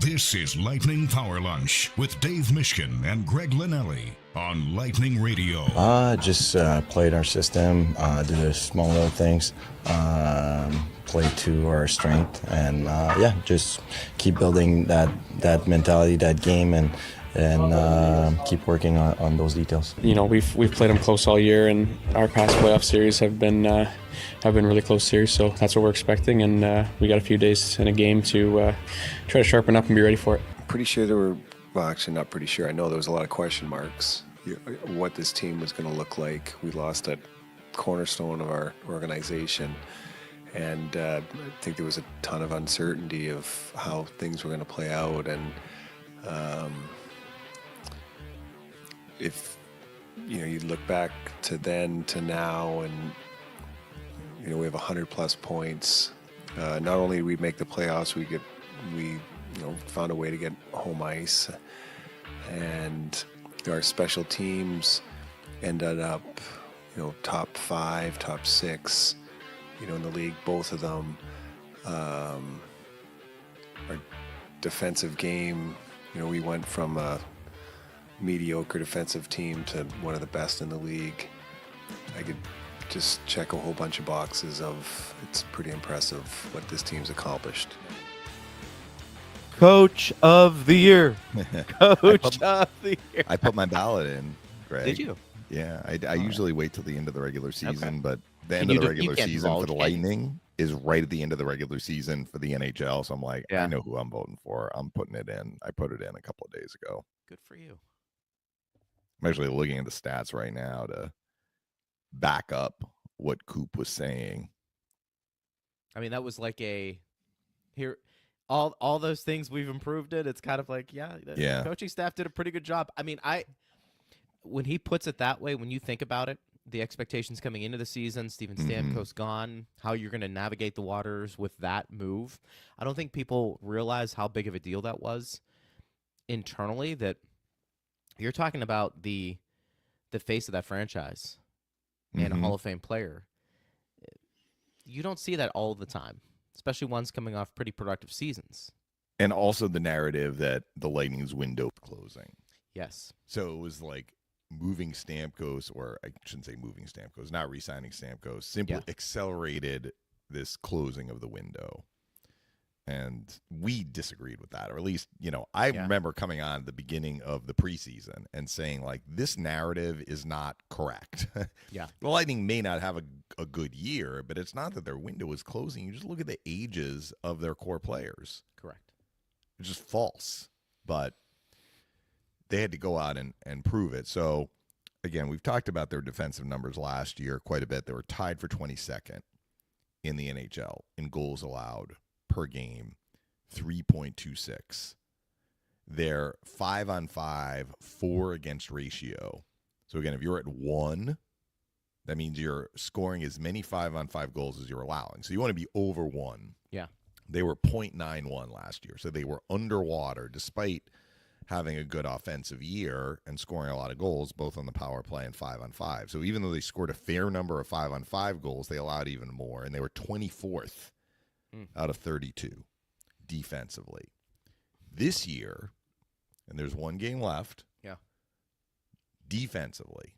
This is Lightning Power Lunch with Dave Mishkin and Greg Linnelli on Lightning Radio. Just played our system, did the small little things, played to our strength, and just keep building that mentality, that game, and keep working on those details. You know, we've played them close all year, and our past playoff series have been really close series. So that's what we're expecting, and we got a few days in a game to try to sharpen up and be ready for it. Pretty sure there were, well, actually not pretty sure. I know there was a lot of question marks. What this team was going to look like. We lost a cornerstone of our organization, and I think there was a ton of uncertainty of how things were going to play out, and if you look back to then to now, and we have 100+ points. Not only did we make the playoffs, we found a way to get home ice, and our special teams ended up top 5, top 6 in the league, both of them. Our defensive game, we went from a mediocre defensive team to one of the best in the league. I could just check a whole bunch of boxes of, it's pretty impressive what this team's accomplished. Coach of the year. Coach of the year. I put my ballot in, Greg. Did you? Yeah, I usually wait till the end of the regular season, but the Can end of you the do- you regular can't season for the divulge Lightning is right at the end of the regular season for the NHL. So I'm like, Yeah. I know who I'm voting for. I'm putting it in. I put it in a couple of days ago. Good for you. I'm actually looking at the stats right now to back up what Coop was saying. I mean, that was like here. All those things we've improved it. It's kind of like, the coaching staff did a pretty good job. I mean, when he puts it that way, when you think about it, the expectations coming into the season, Steven Stamkos gone, how you're going to navigate the waters with that move. I don't think people realize how big of a deal that was internally, that you're talking about the face of that franchise and a Hall of Fame player. You don't see that all the time, especially ones coming off pretty productive seasons. And also the narrative that the Lightning's window closing. Yes. So it was like moving Stamkos, or I shouldn't say moving Stamkos, not re-signing Stamkos, simply accelerated this closing of the window. And we disagreed with that, or at least, I remember coming on at the beginning of the preseason and saying, like, this narrative is not correct. Yeah. The Lightning may not have a good year, but it's not that their window is closing. You just look at the ages of their core players. Correct. It's just false. But they had to go out and prove it. So, again, we've talked about their defensive numbers last year quite a bit. They were tied for 22nd in the NHL in goals allowed per game, 3.26. Their 5-on-5, 4 against ratio. So, again, if you're at 1, that means you're scoring as many 5-on-5 goals as you're allowing. So you want to be over 1. Yeah. They were 0.91 last year. So they were underwater despite having a good offensive year and scoring a lot of goals, both on the power play and 5-on-5. So even though they scored a fair number of 5-on-5 goals, they allowed even more. And they were 24th out of 32 defensively. This year, and there's one game left, defensively,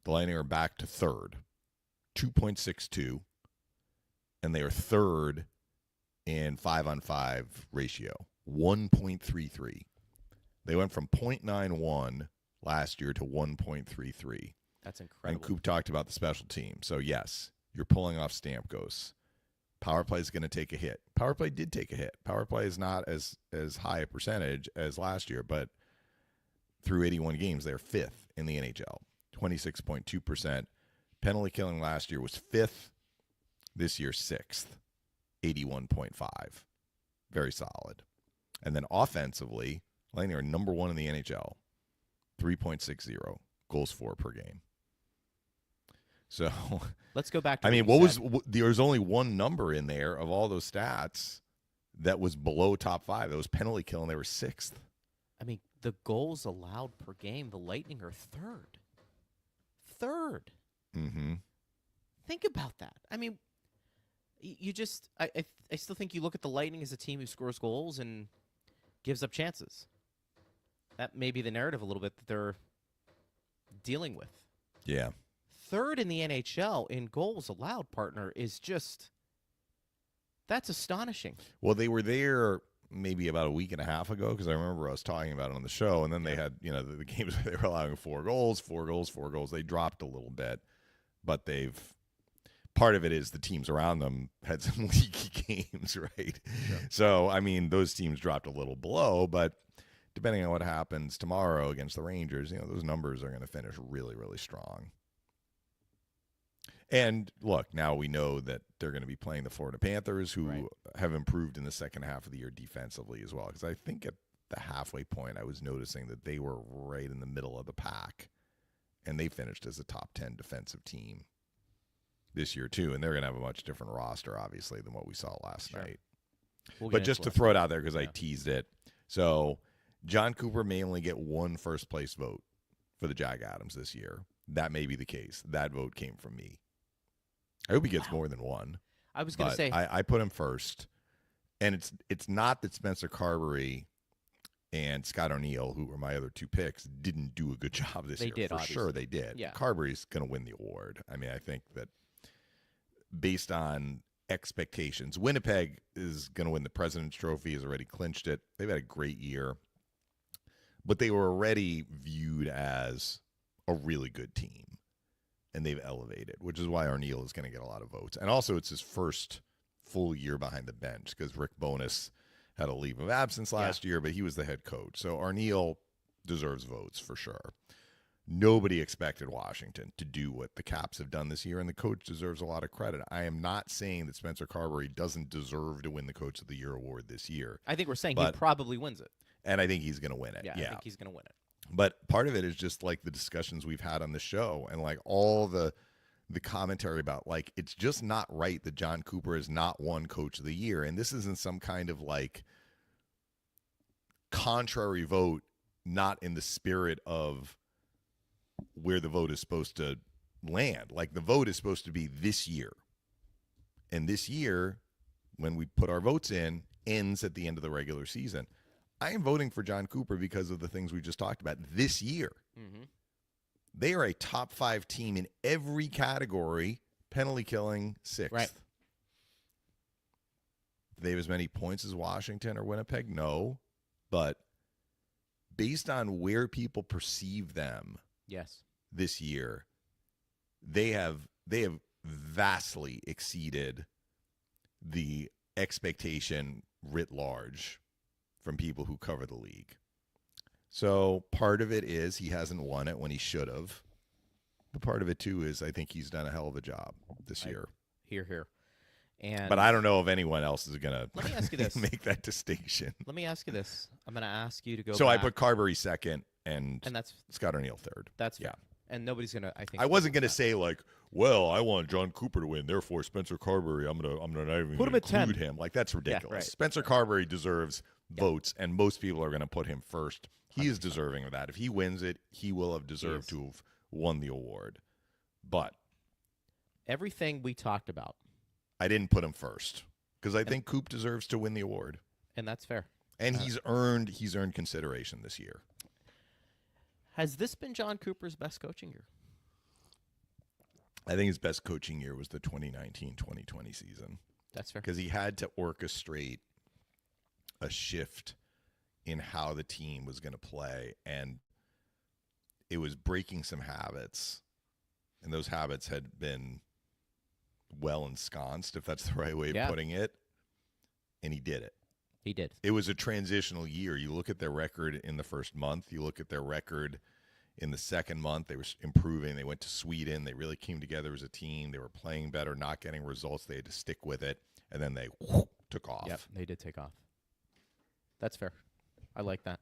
the Lightning are back to third, 2.62, and they are third in 5-on-5 ratio, 1.33. They went from 0.91 last year to 1.33. That's incredible. And Coop talked about the special team. So, yes, you're pulling off Stamkos. Power play is going to take a hit. Power play did take a hit. Power play is not as high a percentage as last year, but through 81 games, they're fifth in the NHL, 26.2%. Penalty killing last year was fifth. This year, sixth, 81.5. Very solid. And then offensively, Lightning are number 1 in the NHL, 3.60 goals for per game. So let's go back to there's only one number in there of all those stats that was below top 5. That was penalty kill, and they were 6th. I mean, the goals allowed per game, the Lightning are third. Third. Mm-hmm. Think about that. I mean, You just, I still think you look at the Lightning as a team who scores goals and gives up chances. That may be the narrative a little bit that they're dealing with. Yeah. Third in the NHL in goals allowed, partner, is just, that's astonishing. Well, they were there maybe about a week and a half ago because I remember I was talking about it on the show, and then they had, the games where they were allowing 4 goals. They dropped a little bit, but part of it is the teams around them had some leaky games, right? Yeah. So, I mean, those teams dropped a little below, but depending on what happens tomorrow against the Rangers, those numbers are going to finish really, really strong. And look, now we know that they're going to be playing the Florida Panthers, who have improved in the second half of the year defensively as well. Because I think at the halfway point, I was noticing that they were right in the middle of the pack, and they finished as a top 10 defensive team this year too. And they're going to have a much different roster, obviously, than what we saw last night. But just to throw it out there, because I teased it, so John Cooper may only get 1 first-place vote for the Jag Adams this year. That may be the case. That vote came from me. I hope he gets more than 1. I was going to say I put him first, and it's not that Spencer Carberry and Scott O'Neill, who were my other 2 picks, didn't do a good job this year. They did, for obviously. Sure they did. Yeah. Carberry's going to win the award. I mean, I think that based on expectations, Winnipeg is going to win the President's Trophy. Has already clinched it. They've had a great year, but they were already viewed as a really good team. And they've elevated, which is why O'Neill is going to get a lot of votes. And also, it's his first full year behind the bench because Rick Bowness had a leave of absence last year, but he was the head coach. So O'Neill deserves votes for sure. Nobody expected Washington to do what the Caps have done this year, and the coach deserves a lot of credit. I am not saying that Spencer Carberry doesn't deserve to win the Coach of the Year award this year. I think we're saying he probably wins it. And I think he's going to win it. Yeah, I think he's going to win it. But part of it is just like the discussions we've had on the show and like all the commentary about like it's just not right that John Cooper is not won Coach of the Year. And this isn't some kind of like contrary vote, not in the spirit of where the vote is supposed to land. Like the vote is supposed to be this year. And this year, when we put our votes in, ends at the end of the regular season. I am voting for John Cooper because of the things we just talked about this year. Mm-hmm. They are a top 5 team in every category, penalty killing 6th. Right. Do they have as many points as Washington or Winnipeg? No. But based on where people perceive them this year, they have vastly exceeded the expectation writ large from people who cover the league. So part of it is he hasn't won it when he should have. But part of it, too, is I think he's done a hell of a job this year. Here. But I don't know if anyone else is going Let me ask you this. make that distinction. Let me ask you this. I'm going to ask you to go So back. I put Carberry second and that's Scott O'Neill third. That's fair. And nobody's going to, I think. I wasn't going to say like, well, I want John Cooper to win, therefore Spencer Carberry, I'm not even put him at 10. include him. Like that's ridiculous. Yeah, right. Spencer Carberry deserves votes, and most people are going to put him first. He 100%. Is deserving of that. If he wins it, he will have deserved to have won the award. But everything we talked about, I didn't put him first because I think Coop deserves to win the award, and that's fair. And he's earned consideration this year. Has this been John Cooper's best coaching year? I think his best coaching year was the 2019-2020 season. That's fair. Because he had to orchestrate a shift in how the team was going to play, and it was breaking some habits, and those habits had been well ensconced, if that's the right way of putting it, and he did it. He did. It was a transitional year. You look at their record in the first month. You look at their record in the second month. They were improving. They went to Sweden. They really came together as a team. They were playing better, not getting results. They had to stick with it, and then they took off. Yep, they did take off. That's fair. I like that.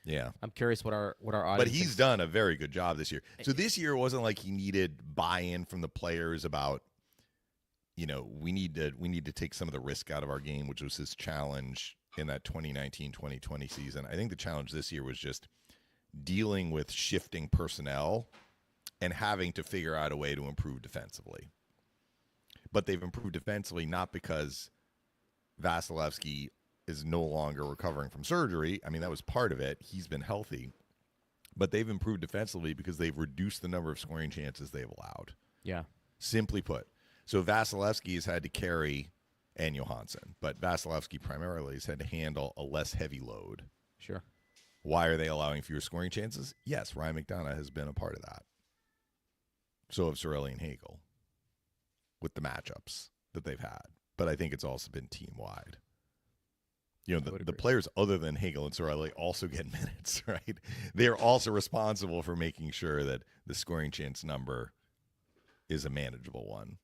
Yeah. I'm curious what our audience But he's done a very good job this year. So this year wasn't like he needed buy-in from the players about, we need to take some of the risk out of our game, which was his challenge in that 2019-2020 season. I think the challenge this year was just dealing with shifting personnel and having to figure out a way to improve defensively. but they've improved defensively not because Vasilevsky is no longer recovering from surgery. I mean, that was part of it. He's been healthy. But they've improved defensively because they've reduced the number of scoring chances they've allowed. Yeah. Simply put. So Vasilevsky has had to carry, and Johansson, but Vasilevsky primarily has had to handle a less heavy load. Sure. Why are they allowing fewer scoring chances? Yes, Ryan McDonough has been a part of that. So have Cirelli and Hagel with the matchups that they've had. But I think it's also been team-wide. You know, the players other than Hagel and Cirelli also get minutes, right? They are also responsible for making sure that the scoring chance number is a manageable one.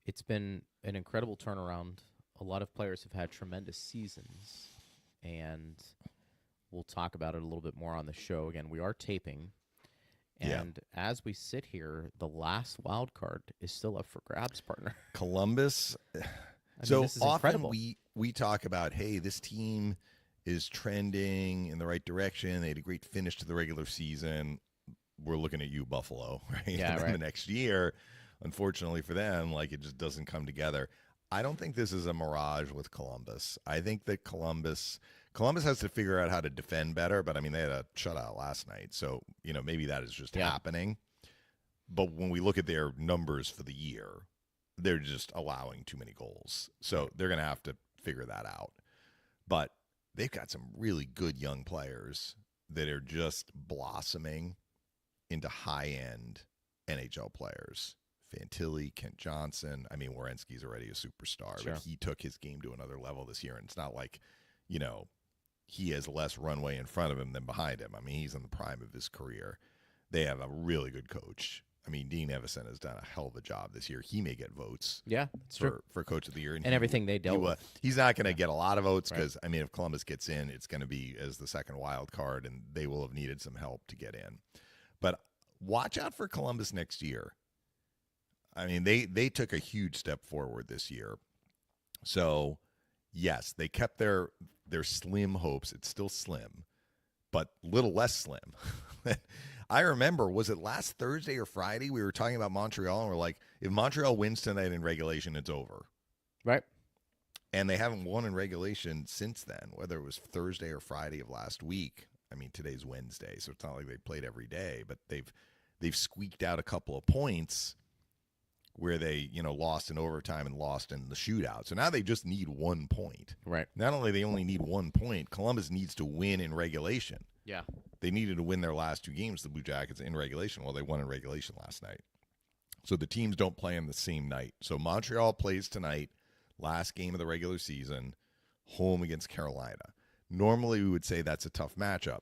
It's been an incredible turnaround. A lot of players have had tremendous seasons, and we'll talk about it a little bit more on the show. Again, we are taping, and as we sit here, the last wild card is still up for grabs, partner. Columbus. So often we talk about, hey, this team is trending in the right direction. They had a great finish to the regular season. We're looking at you, Buffalo, right? Yeah, and then right. the next year, unfortunately for them, like it just doesn't come together. I don't think this is a mirage with Columbus. I think that Columbus has to figure out how to defend better, but I mean, they had a shutout last night. So, you know, maybe that is just happening. But when we look at their numbers for the year, they're just allowing too many goals. So they're going to have to figure that out. But they've got some really good young players that are just blossoming into high-end NHL players. Fantilli, Kent Johnson. I mean, Werenski's already a superstar, Sure. but he took his game to another level this year. And it's not like, you know, he has less runway in front of him than behind him. I mean, he's in the prime of his career. They have a really good coach. I mean, Dean Evison has done a hell of a job this year. He may get votes for Coach of the Year. And everything they dealt with. He's not going to get a lot of votes because, I mean, if Columbus gets in, it's going to be as the second wild card, and they will have needed some help to get in. But watch out for Columbus next year. I mean, they took a huge step forward this year. So, yes, they kept their slim hopes. It's still slim, but little less slim. I remember, was it last Thursday or Friday? We were talking about Montreal, and we're like, if Montreal wins tonight in regulation, it's over. Right. And they haven't won in regulation since then, whether it was Thursday or Friday of last week. I mean, today's Wednesday, so it's not like they played every day, but they've squeaked out a couple of points where they, you know, lost in overtime and lost in the shootout. So now they just need 1 point. Right. Not only they only need 1 point, Columbus needs to win in regulation. Yeah. They needed to win their last two games, the Blue Jackets, in regulation. Well, they won in regulation last night. So the teams don't play on the same night. So Montreal plays tonight, last game of the regular season, home against Carolina. Normally we would say that's a tough matchup.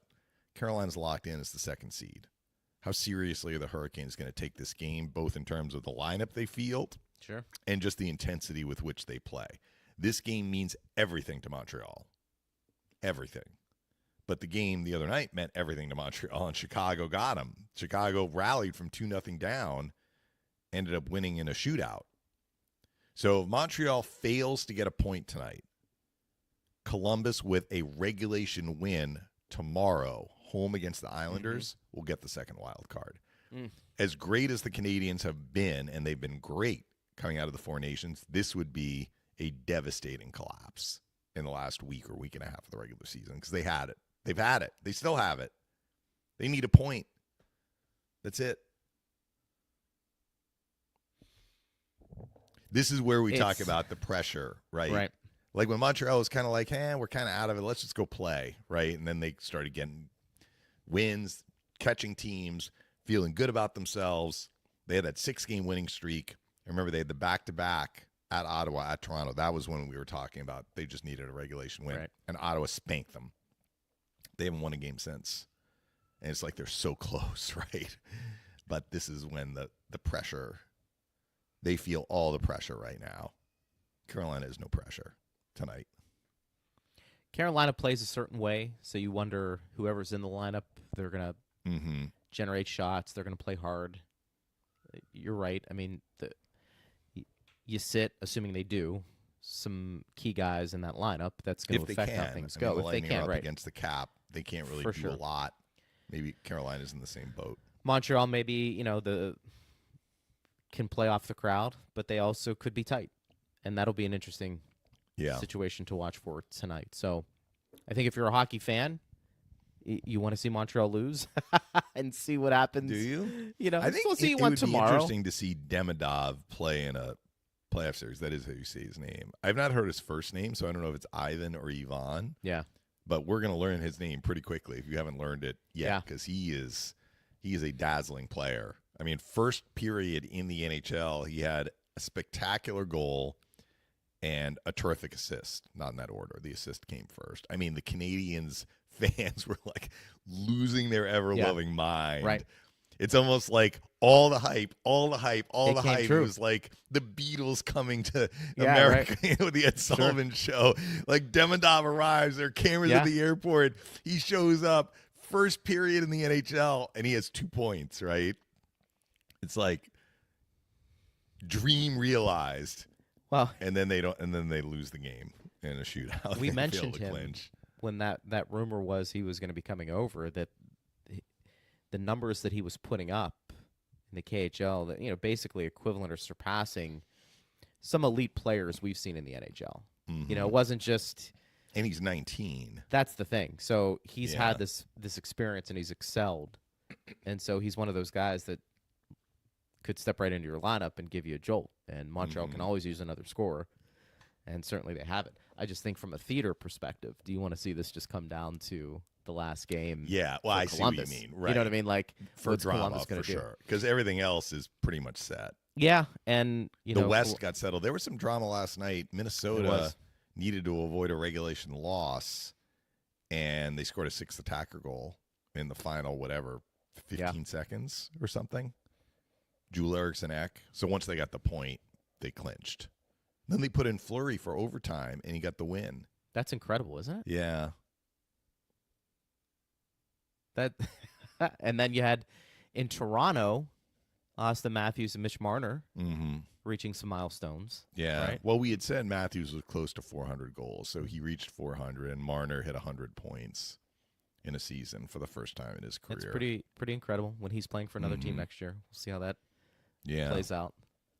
Carolina's locked in as the second seed. How seriously are the Hurricanes going to take this game, both in terms of the lineup they field and just the intensity with which they play? This game means everything to Montreal. Everything. But the game the other night meant everything to Montreal, and Chicago got them. Chicago rallied from 2-0 down, ended up winning in a shootout. So if Montreal fails to get a point tonight, Columbus with a regulation win tomorrow, home against the Islanders, will get the second wild card. As great as the Canadians have been, and they've been great coming out of the Four Nations, this would be a devastating collapse in the last week or week and a half of the regular season because they had it. They've had it. They still have it. They need a point. That's it. This is where we talk about the pressure, right? Right. Like when Montreal was kind of like, we're kind of out of it. Let's just go play, right? And then they started getting wins, catching teams, feeling good about themselves. They had that 6-game winning streak. I remember they had the back-to-back at Ottawa, at Toronto. That was when we were talking about they just needed a regulation win. Right. And Ottawa spanked them. They haven't won a game since. And it's like they're so close, right? But this is when the pressure, they feel all the pressure right now. Carolina has no pressure tonight. Carolina plays a certain way, so you wonder whoever's in the lineup, they're going to generate shots. They're going to play hard. You're right. I mean, you sit, assuming they do, some key guys in that lineup. That's going to affect how things go. If they can, right? Against the cap, they can't really do sure. a lot. Maybe Carolina's in the same boat. Montreal, maybe, the can play off the crowd, but they also could be tight. And that'll be an interesting situation to watch for tonight. So I think if you're a hockey fan, you want to see Montreal lose and see what happens. Do you? You know, I think we'll see it one would tomorrow. be interesting to see Demidov play in a playoff series. That is how you say his name. I've not heard his first name, so I don't know if it's Ivan or Ivan. Yeah. But we're going to learn his name pretty quickly if you haven't learned it yet, because he is a dazzling player. I mean, first period in the NHL, he had a spectacular goal and a terrific assist. Not in that order. The assist came first. I mean, the Canadians fans were like losing their ever-loving mind. Right. It's almost like all the hype true. was like the Beatles coming to Yeah, America, right. the Ed Sullivan show. Like Demidov arrives, there are cameras at the airport. He shows up, first period in the NHL, and he has 2 points, right? It's like dream realized. Well, and then they lose the game in a shootout. We They mentioned fail to him clinch. when that rumor was he was going to be coming over, that the numbers that he was putting up in the KHL, that, you know, basically equivalent or surpassing some elite players we've seen in the NHL. Mm-hmm. You know, it wasn't just. And he's 19. That's the thing. So he's had this experience and he's excelled, and so he's one of those guys that could step right into your lineup and give you a jolt. And Montreal can always use another scorer, and certainly they have it. I just think from a theater perspective, do you want to see this just come down to the last game? Yeah, well, I see what you mean. Right. You know what I mean? Like, for what's drama, Columbus gonna for do? sure. Because everything else is pretty much set. Yeah, and The West got settled. There was some drama last night. Minnesota needed to avoid a regulation loss, and they scored a sixth attacker goal in the final, 15 seconds or something. Jule Eriksson Ek. So once they got the point, they clinched. Then they put in Fleury for overtime, and he got the win. That's incredible, isn't it? Yeah. And then you had in Toronto, Austin Matthews and Mitch Marner Mm-hmm. reaching some milestones. Yeah. Right? Well, we had said Matthews was close to 400 goals, so he reached 400, and Marner hit 100 points in a season for the first time in his career. It's pretty incredible when he's playing for another team next year. We'll see how that plays out.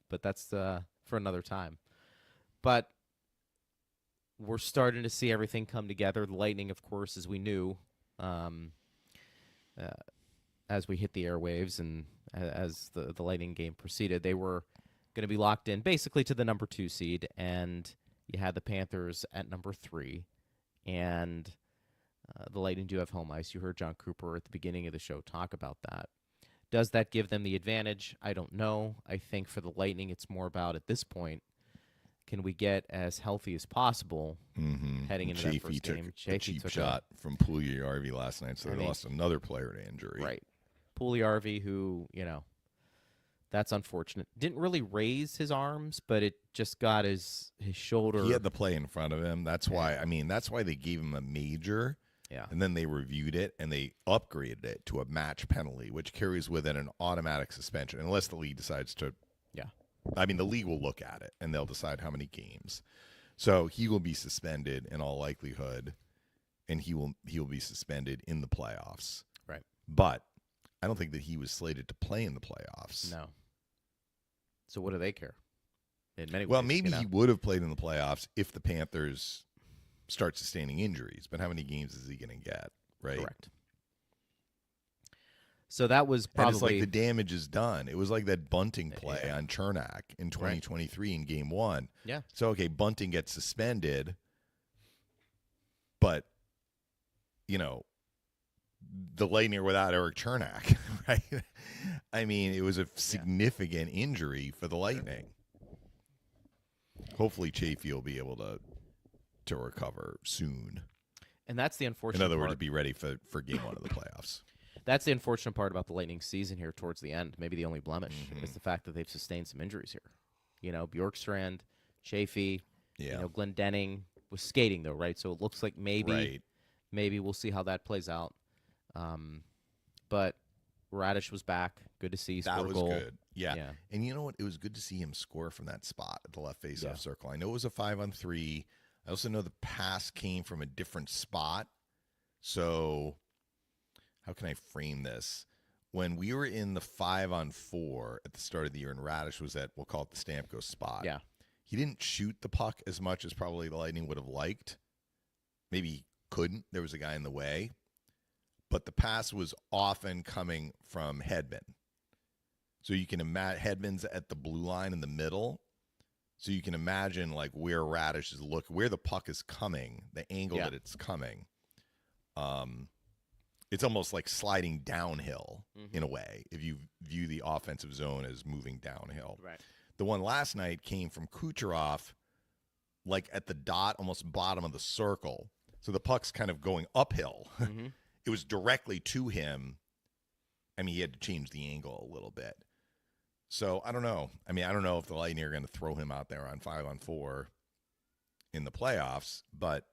But that's for another time. But we're starting to see everything come together. The Lightning, of course, as we knew, as we hit the airwaves and as the Lightning game proceeded, they were going to be locked in basically to the number 2 seed, and you had the Panthers at number 3, and the Lightning do have home ice. You heard John Cooper at the beginning of the show talk about that. Does that give them the advantage? I don't know. I think for the Lightning, it's more about, at this point, can we get as healthy as possible heading into that first game? Took a cheap shot from Puljujärvi last night, so they lost another player to injury. Right. Puljujärvi, who, you know, that's unfortunate. Didn't really raise his arms, but it just got his shoulder. He had the play in front of him. That's why, that's why they gave him a major. Yeah. And then they reviewed it, and they upgraded it to a match penalty, which carries with it an automatic suspension, unless the league decides to. Yeah. The league will look at it, and they'll decide how many games. So he will be suspended in all likelihood, and he will be suspended in the playoffs. Right. But I don't think that he was slated to play in the playoffs. No. So what do they care? In many ways. Well, maybe he would have played in the playoffs if the Panthers start sustaining injuries, but how many games is he going to get, right? Correct. So that was probably... And it's like the damage is done. It was like that Bunting play on Chernak in 2023 in Game 1. Yeah. So, okay, Bunting gets suspended, but, you know, the Lightning are without Eric Chernak, right? I mean, it was a significant injury for the Lightning. Hopefully Chafee will be able to recover soon. And that's the unfortunate In other words, part. to be ready for Game 1 of the playoffs. That's the unfortunate part about the Lightning season here towards the end. Maybe the only blemish is the fact that they've sustained some injuries here. You know, Bjorkstrand, Chafee, you know, Glendening was skating though, right? So it looks like maybe we'll see how that plays out. But Radish was back. Good to see. He scored That was a goal. good. Yeah. And you know what? It was good to see him score from that spot at the left face-off circle. I know it was a 5-on-3. I also know the pass came from a different spot. So how can I frame this? when we were in the 5-on-4 at the start of the year and Radish was at, we'll call it the Stamkos spot. Yeah. He didn't shoot the puck as much as probably the Lightning would have liked. Maybe he couldn't. There was a guy in the way. But the pass was often coming from Hedman. So you can imagine Hedman's at the blue line in the middle. So you can imagine like where Radish is looking, where the puck is coming, the angle that it's coming. It's almost like sliding downhill in a way, if you view the offensive zone as moving downhill. Right. The one last night came from Kucherov, like at the dot, almost bottom of the circle. So the puck's kind of going uphill. It was directly to him. I mean, he had to change the angle a little bit. So I don't know. I mean, I don't know if the Lightning are going to throw him out there on 5-on-4 in the playoffs, but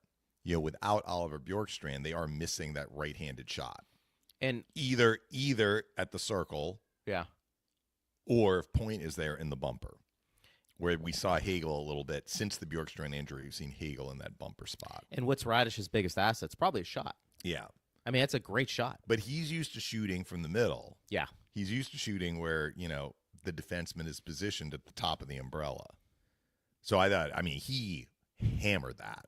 without Oliver Bjorkstrand, they are missing that right-handed shot. And either at the circle, or if Point is there in the bumper, where we saw Hagel a little bit since the Bjorkstrand injury. We've seen Hagel in that bumper spot. And what's Radish's biggest asset? It's probably a shot. Yeah. I mean, that's a great shot. But he's used to shooting from the middle. Yeah. He's used to shooting where, the defenseman is positioned at the top of the umbrella. So I thought, he hammered that.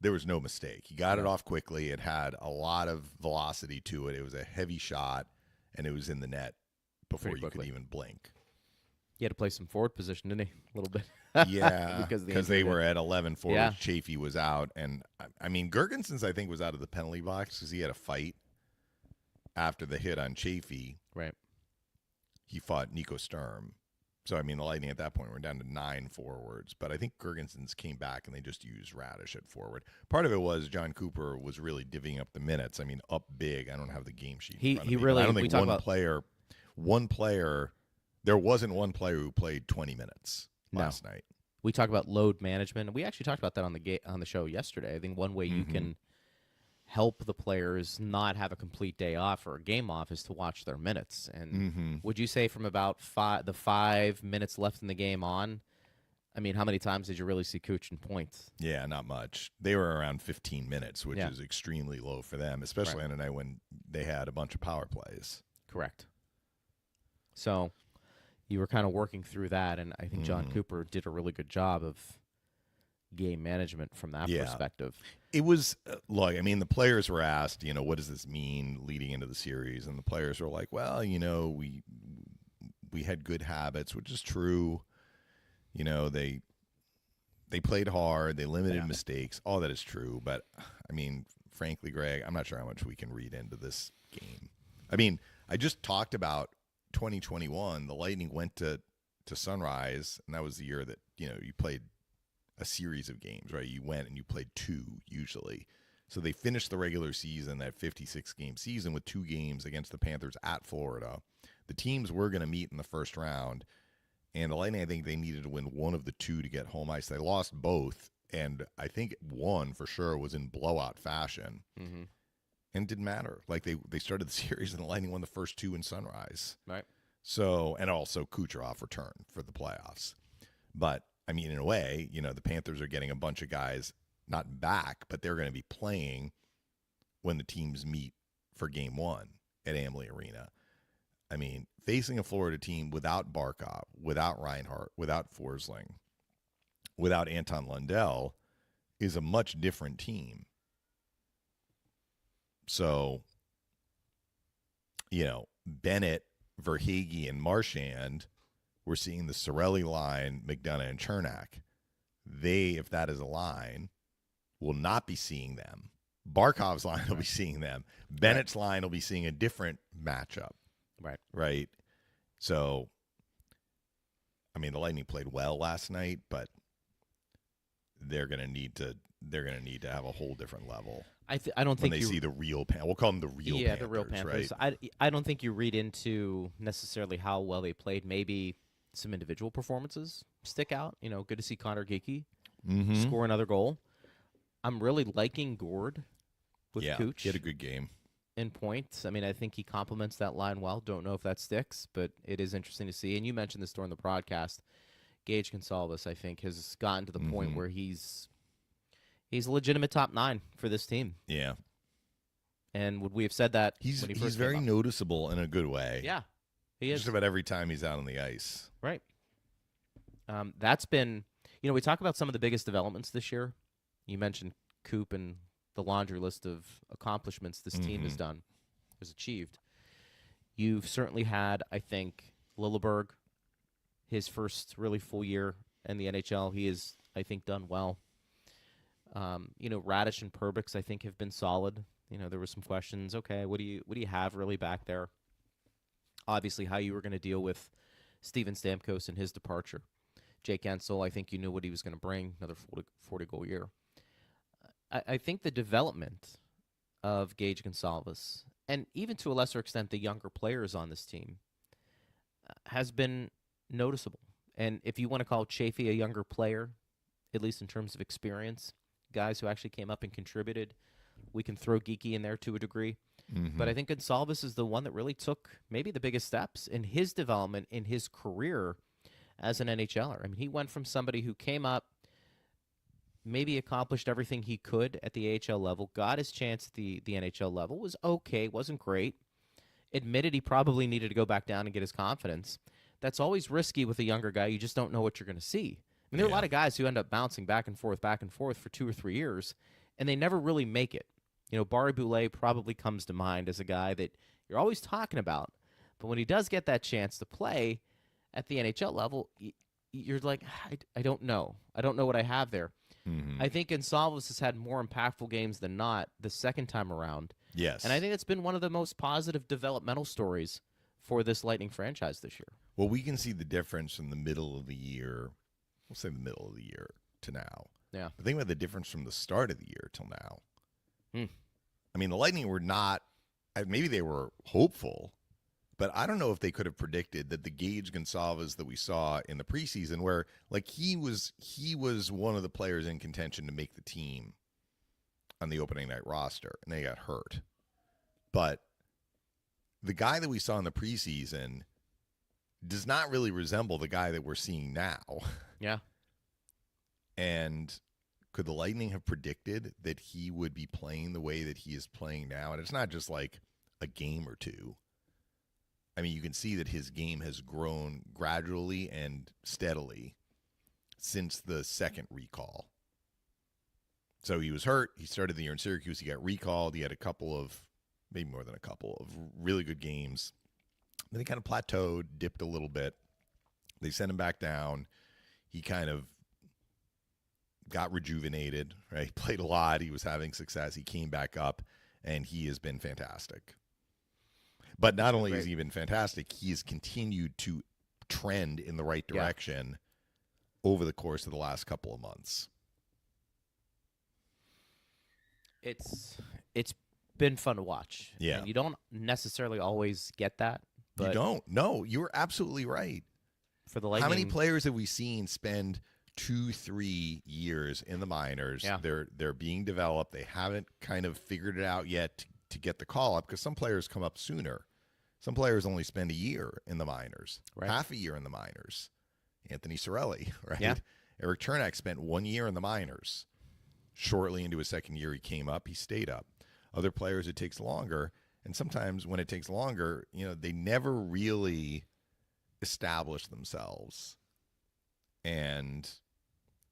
There was no mistake. He got it off quickly. It had a lot of velocity to it. It was a heavy shot, and it was in the net before you could even blink. He had to play some forward position, didn't he? A little bit. Yeah, because they were at 11 forward. Yeah. Chafee was out. And, Gergensons, I think, was out of the penalty box because he had a fight after the hit on Chafee. Right. He fought Nico Sturm. So, the Lightning at that point were down to 9 forwards. But I think Gergensons came back and they just used Radish at forward. Part of it was John Cooper was really divvying up the minutes. Up big. I don't have the game sheet. He in front of me, really. I don't think one player. There wasn't one player who played 20 minutes last night. We talk about load management, and we actually talked about that on the show yesterday. I think one way you can help the players not have a complete day off or a game off is to watch their minutes. And would you say from about the 5 minutes left in the game on, how many times did you really see Cooch in points? Yeah, not much. They were around 15 minutes, which is extremely low for them, especially on a night when they had a bunch of power plays. Correct. So you were kind of working through that, and I think John Cooper did a really good job of game management from that perspective. It was, the players were asked, what does this mean leading into the series? And the players were like, well, we had good habits, which is true. They played hard, they limited mistakes, all that is true. But, frankly, Greg, I'm not sure how much we can read into this game. I just talked about 2021, the Lightning went to Sunrise, and that was the year that, you played a series of games, right? You went and you played 2 usually. So they finished the regular season, that 56-game season, with 2 games against the Panthers at Florida. The teams were going to meet in the first round, and the Lightning, I think they needed to win one of the 2 to get home ice. They lost both, and I think one for sure was in blowout fashion. And it didn't matter. They started the series, and the Lightning won the first 2 in Sunrise. Right. So, and also Kucherov returned for the playoffs. But, in a way, the Panthers are getting a bunch of guys, not back, but they're going to be playing when the teams meet for game 1 at Amalie Arena. Facing a Florida team without Barkov, without Reinhart, without Forsling, without Anton Lundell is a much different team. So, Bennett, Verhaeghe, and Marchand, we're seeing the Sorelli line, McDonough, and Chernak. They, if that is a line, will not be seeing them. Barkov's line will be seeing them. Bennett's line will be seeing a different matchup. Right? So, the Lightning played well last night, but they're going to need to have a whole different level. I don't think when they see the real we'll call them the real Panthers. The real Panthers. Right? I don't think you read into necessarily how well they played. Maybe some individual performances stick out. Good to see Connor Geekie score another goal. I'm really liking Gord with Cooch. He had a good game. In points. I think he complements that line well. Don't know if that sticks, but it is interesting to see. And you mentioned this during the broadcast. Gage Gonsalves, I think, has gotten to the point where he's a legitimate top 9 for this team. Yeah. And would we have said that He's when he first very came up? noticeable in a good way. Yeah, he is. Just about every time he's out on the ice. Right. That's been, we talk about some of the biggest developments this year. You mentioned Coop and the laundry list of accomplishments this team has done, has achieved. You've certainly had, I think, Lilleberg, his first really full year in the NHL. He has, I think, done well. Radish and Perbix, I think, have been solid. There were some questions. Okay, what do you have really back there? Obviously, how you were going to deal with Steven Stamkos and his departure. Jake Ensel, I think you knew what he was going to bring, another 40-goal year. I think the development of Gage Gonsalves, and even to a lesser extent the younger players on this team, has been noticeable. And if you want to call Chafee a younger player, at least in terms of experience, guys who actually came up and contributed, we can throw Geeky in there to a degree. But I think Gonsalves is the one that really took maybe the biggest steps in his development in his career as an NHLer. I mean, he went from somebody who came up, maybe accomplished everything he could at the AHL level, got his chance at the NHL level, was okay, wasn't great, admitted he probably needed to go back down and get his confidence. That's always risky with a younger guy. You just don't know what you're going to see. I mean, there are a lot of guys who end up bouncing back and forth for 2 or 3 years, and they never really make it. Barry Boulay probably comes to mind as a guy that you're always talking about, but when he does get that chance to play at the NHL level, you're like, I don't know. I don't know what I have there. I think Gonsalves has had more impactful games than not the second time around. Yes. And I think it's been one of the most positive developmental stories for this Lightning franchise this year. Well, we can see the difference from the middle of the year, we'll say the middle of the year to now. Yeah. But think about the difference from the start of the year till now. I mean, the Lightning were not, maybe they were hopeful, but I don't know if they could have predicted that the Gage Gonsalves that we saw in the preseason, where like he was one of the players in contention to make the team on the opening night roster, and they got hurt. But the guy that we saw in the preseason does not really resemble the guy that we're seeing now. Yeah. And could the Lightning have predicted that he would be playing the way that he is playing now? And it's not just like a game or two. I mean, you can see that his game has grown gradually and steadily since the second recall. So he was hurt. He started the year in Syracuse. He got recalled. He had a couple of, maybe more than a couple of really good games. Then he kind of plateaued, dipped a little bit. They sent him back down. He kind of got rejuvenated, right? He played a lot. He was having success. He came back up, and he has been fantastic. But not only has he been fantastic, he has continued to trend in the right direction over the course of the last couple of months. It's been fun to watch. Yeah. And you don't necessarily always get that. But you don't. No, you're absolutely right. For the Lightning, how many players have we seen spend 2-3 years in the minors? Yeah. They're being developed. They haven't kind of figured it out yet to get the call up, because some players come up sooner. Some players only spend a year in the minors, half a year in the minors. Anthony Cirelli, right? Yeah. Eric Chernak spent 1 year in the minors. Shortly into his second year, he came up. He stayed up. Other players, it takes longer. And sometimes when it takes longer, they never really establish themselves. And,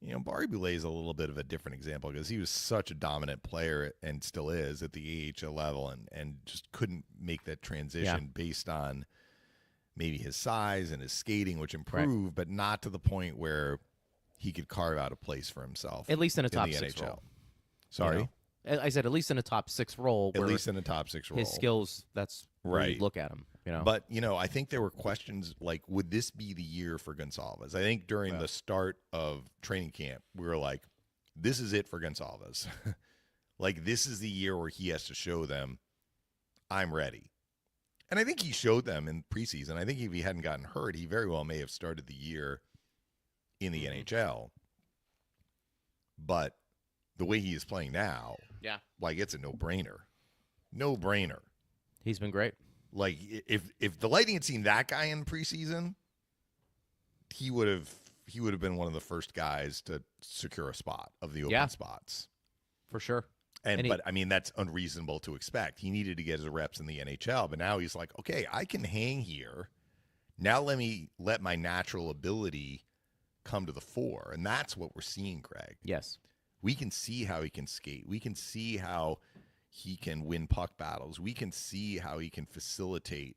Barry Boulay is a little bit of a different example, because he was such a dominant player and still is at the AHL level, and just couldn't make that transition based on maybe his size and his skating, which improved, but not to the point where he could carve out a place for himself. At least in a top the 6 NHL. role. Sorry? I said at least in a top 6 role. At least in a top 6 role. His skills, that's where you look at him. But, I think there were questions like, would this be the year for Gonsalves? I think during the start of training camp, we were like, this is it for Gonsalves. Like, this is the year where he has to show them, I'm ready. And I think he showed them in preseason. I think if he hadn't gotten hurt, he very well may have started the year in the NHL. But the way he is playing now, like, it's a no-brainer. No-brainer. He's been great. Like, if the Lightning had seen that guy in preseason, he would have been one of the first guys to secure a spot of the open spots. For sure. But I mean, that's unreasonable to expect. He needed to get his reps in the NHL, but now he's like, okay, I can hang here. Now let my natural ability come to the fore. And that's what we're seeing, Greg. Yes. We can see how he can skate. We can see how he can win puck battles. We can see how he can facilitate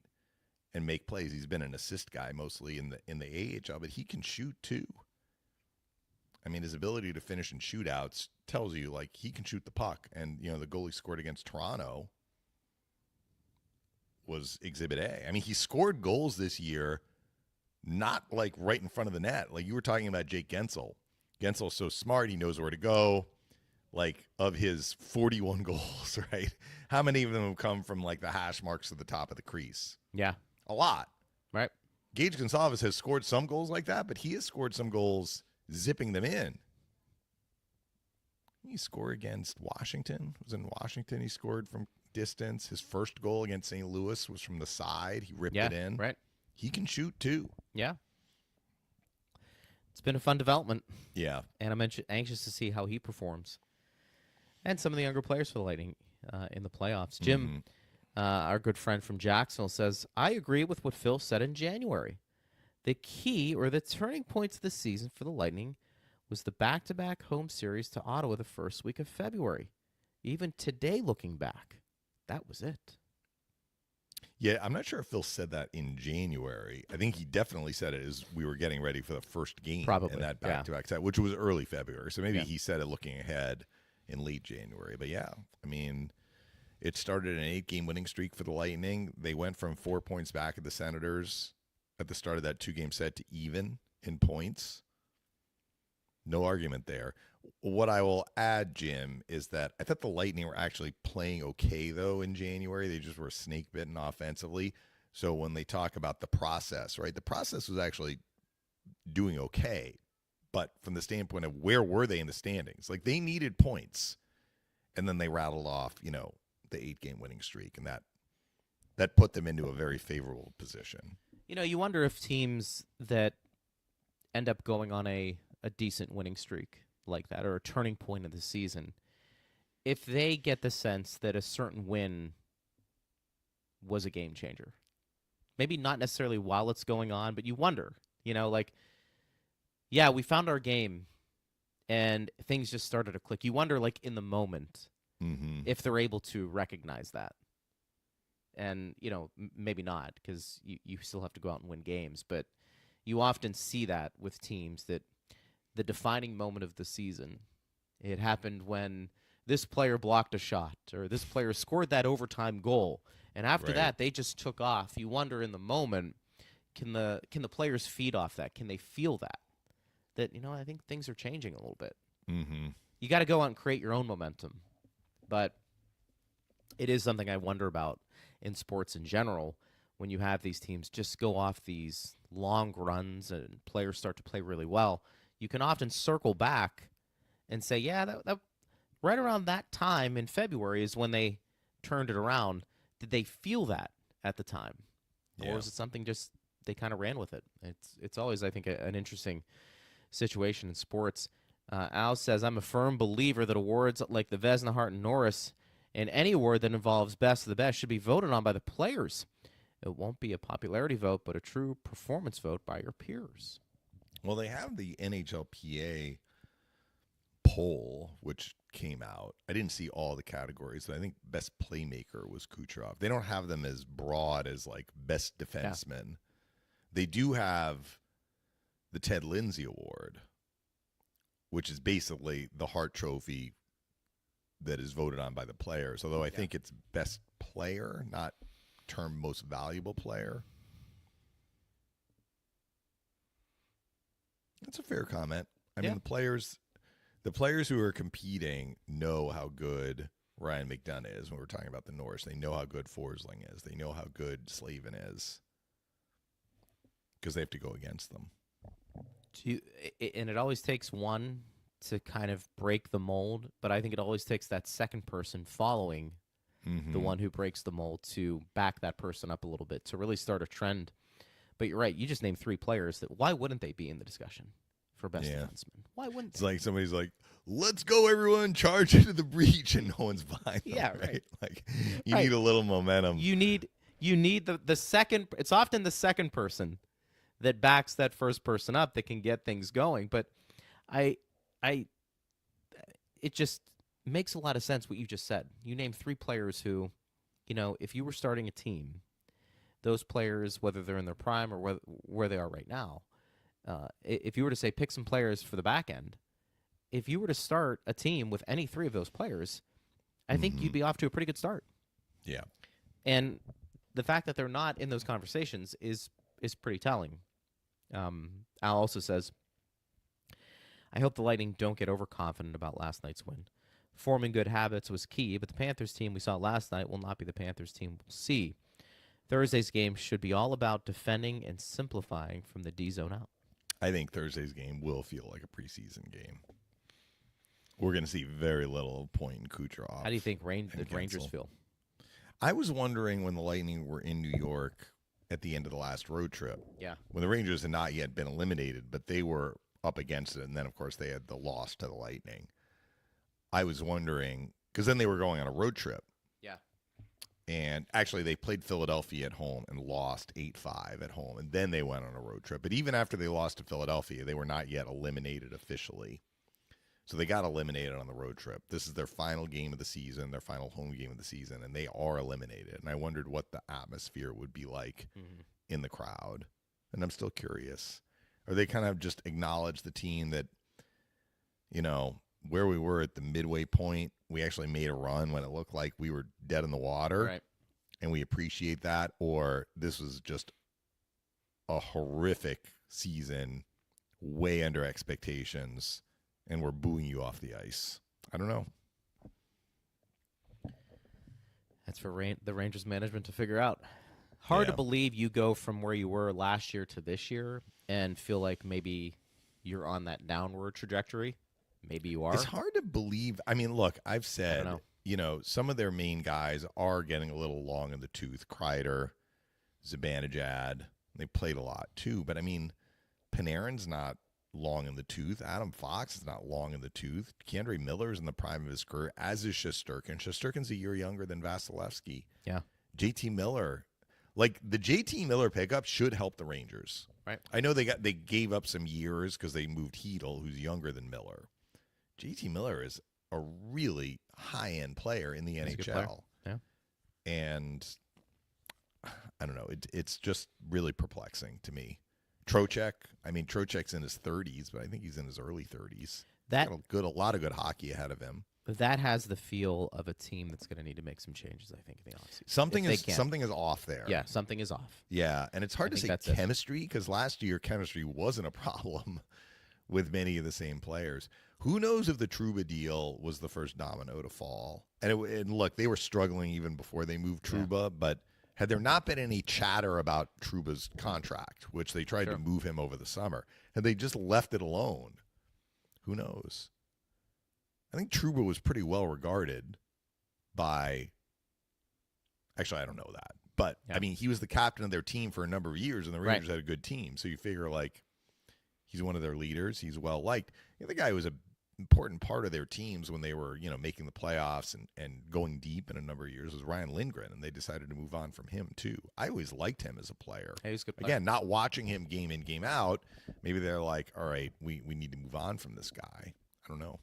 and make plays. He's been an assist guy mostly in the AHL, but he can shoot too. I mean, his ability to finish in shootouts tells you, like, he can shoot the puck. And, you know, the goal he scored against Toronto was Exhibit A. I mean, he scored goals this year, not, like, right in front of the net. Like, you were talking about Jake Gensel. Gensel's so smart, he knows where to go. Like, of his 41 goals, right? How many of them have come from, like, the hash marks to the top of the crease? Yeah. A lot. Right. Gage Gonsalves has scored some goals like that, but he has scored some goals zipping them in. He scored against Washington. It was in Washington. He scored from distance. His first goal against St. Louis was from the side. He ripped it in. Right. He can shoot too. Yeah. It's been a fun development. Yeah. And I'm anxious to see how he performs. And some of the younger players for the Lightning in the playoffs. Jim, our good friend from Jacksonville, says, I agree with what Phil said in January. The key or the turning point of the season for the Lightning was the back-to-back home series to Ottawa the first week of February. Even today, looking back, that was it. Yeah, I'm not sure if Phil said that in January. I think he definitely said it as we were getting ready for the first game in that back-to-back set, which was early February. So maybe he said it looking ahead in late January. But yeah, I mean, it started an 8-game winning streak for the Lightning. They went from 4 points back at the Senators at the start of that 2-game set to even in points. No argument there. What I will add, Jim, is that I thought the Lightning were actually playing okay, though, in January. They just were snake-bitten offensively. So when they talk about the process, right, the process was actually doing okay. But from the standpoint of where were they in the standings? Like, they needed points. And then they rattled off, you know, the 8-game winning streak. And that put them into a very favorable position. You know, you wonder if teams that end up going on a decent winning streak like that, or a turning point of the season, if they get the sense that a certain win was a game changer. Maybe not necessarily while it's going on, but you wonder, you know, like, yeah, we found our game and things just started to click. You wonder, like, in the moment, if they're able to recognize that. And, you know, maybe not, because you still have to go out and win games. But you often see that with teams, that the defining moment of the season, it happened when this player blocked a shot or this player scored that overtime goal. And after that, they just took off. You wonder in the moment, can the players feed off that? Can they feel that? That, you know, I think things are changing a little bit. You got to go out and create your own momentum. But it is something I wonder about in sports in general, when you have these teams just go off these long runs and players start to play really well. You can often circle back and say, yeah, that right around that time in February is when they turned it around. Did they feel that at the time? Or is it something just they kind of ran with it? It's always, I think, an interesting situation in sports. Al says, I'm a firm believer that awards like the Vezina, Hart, and Norris, and any award that involves best of the best, should be voted on by the players. It won't be a popularity vote, but a true performance vote by your peers. Well, they have the NHLPA poll, which came out. I didn't see all the categories, but I think best playmaker was Kucherov. They don't have them as broad as, like, best defenseman. Yeah. They do have the Ted Lindsay Award, which is basically the Hart Trophy that is voted on by the players, although I think it's best player, not term most valuable player. That's a fair comment. I mean, the players who are competing know how good Ryan McDonough is. When we're talking about the Norris, they know how good Forsling is. They know how good Slavin is, because they have to go against them. And it always takes one to kind of break the mold, but I think it always takes that second person following the one who breaks the mold to back that person up a little bit, to really start a trend. But you're right, you just named 3 players that, why wouldn't they be in the discussion for best Yeah. defenseman. Why wouldn't It's they? like somebody's like, let's go, everyone, charge into the breach, and no one's behind them, Yeah, right. Like, you Right. need a little momentum. You need the second. It's often the second person that backs that first person up that can get things going. But it just makes a lot of sense what you just said. You named 3 players who, if you were starting a team, those players, whether they're in their prime or where they are right now, if you were to say pick some players for the back end, if you were to start a team with any 3 of those players, I think you'd be off to a pretty good start. Yeah. And the fact that they're not in those conversations is pretty telling. Al also says, I hope the Lightning don't get overconfident about last night's win. Forming good habits was key, but the Panthers team we saw last night will not be the Panthers team we'll see. Thursday's game should be all about defending and simplifying from the D zone out. I think Thursday's game will feel like a preseason game. We're going to see very little point in Kucherov. How do you think the Rangers Gensel. feel? I was wondering when the Lightning were in New York at the end of the last road trip. Yeah. When the Rangers had not yet been eliminated, but they were up against it. And then, of course, they had the loss to the Lightning. I was wondering, because then they were going on a road trip. Yeah. And actually, they played Philadelphia at home and lost 8-5 at home. And then they went on a road trip. But even after they lost to Philadelphia, they were not yet eliminated officially. So they got eliminated on the road trip. This is their final game of the season, their final home game of the season, and they are eliminated. And I wondered what the atmosphere would be like in the crowd. And I'm still curious. Or they kind of just acknowledge the team that, where we were at the midway point, we actually made a run when it looked like we were dead in the water. Right. And we appreciate that. Or this was just a horrific season, way under expectations, and we're booing you off the ice. I don't know. That's for the Rangers management to figure out. Hard to believe you go from where you were last year to this year and feel like maybe you're on that downward trajectory. Maybe you are. It's hard to believe. I mean, look, I've said, some of their main guys are getting a little long in the tooth. Kreider, Zibanejad, they played a lot too. But, I mean, Panarin's not long in the tooth. Adam Fox is not long in the tooth. K'Andre Miller's in the prime of his career, as is Shesterkin. Shesterkin's a year younger than Vasilevsky. Yeah. JT Miller. Like, the JT Miller pickup should help the Rangers. Right. I know they gave up some years because they moved Hedl, who's younger than Miller. JT Miller is a really high-end player in the NHL. Yeah. And I don't know. It's just really perplexing to me. Trocheck's in his 30s, but I think he's in his early 30s. That got a lot of good hockey ahead of him. That has the feel of a team that's going to need to make some changes, I think, in the offseason. Something is off there. Yeah, something is off. Yeah, and it's hard to say chemistry because last year chemistry wasn't a problem with many of the same players. Who knows if the Trouba deal was the first domino to fall? And look, they were struggling even before they moved Trouba, but had there not been any chatter about Trouba's contract, which they tried to move him over the summer, had they just left it alone, who knows? I think Trouba was pretty well regarded by – actually, I don't know that. But, I mean, he was the captain of their team for a number of years, and the Rangers had a good team. So you figure, like, he's one of their leaders. He's well-liked. The guy was an important part of their teams when they were, making the playoffs and going deep in a number of years was Ryan Lindgren, and they decided to move on from him, too. I always liked him as a player. Hey, he's a good player. Again, not watching him game in, game out, maybe they're like, all right, we need to move on from this guy. I don't know.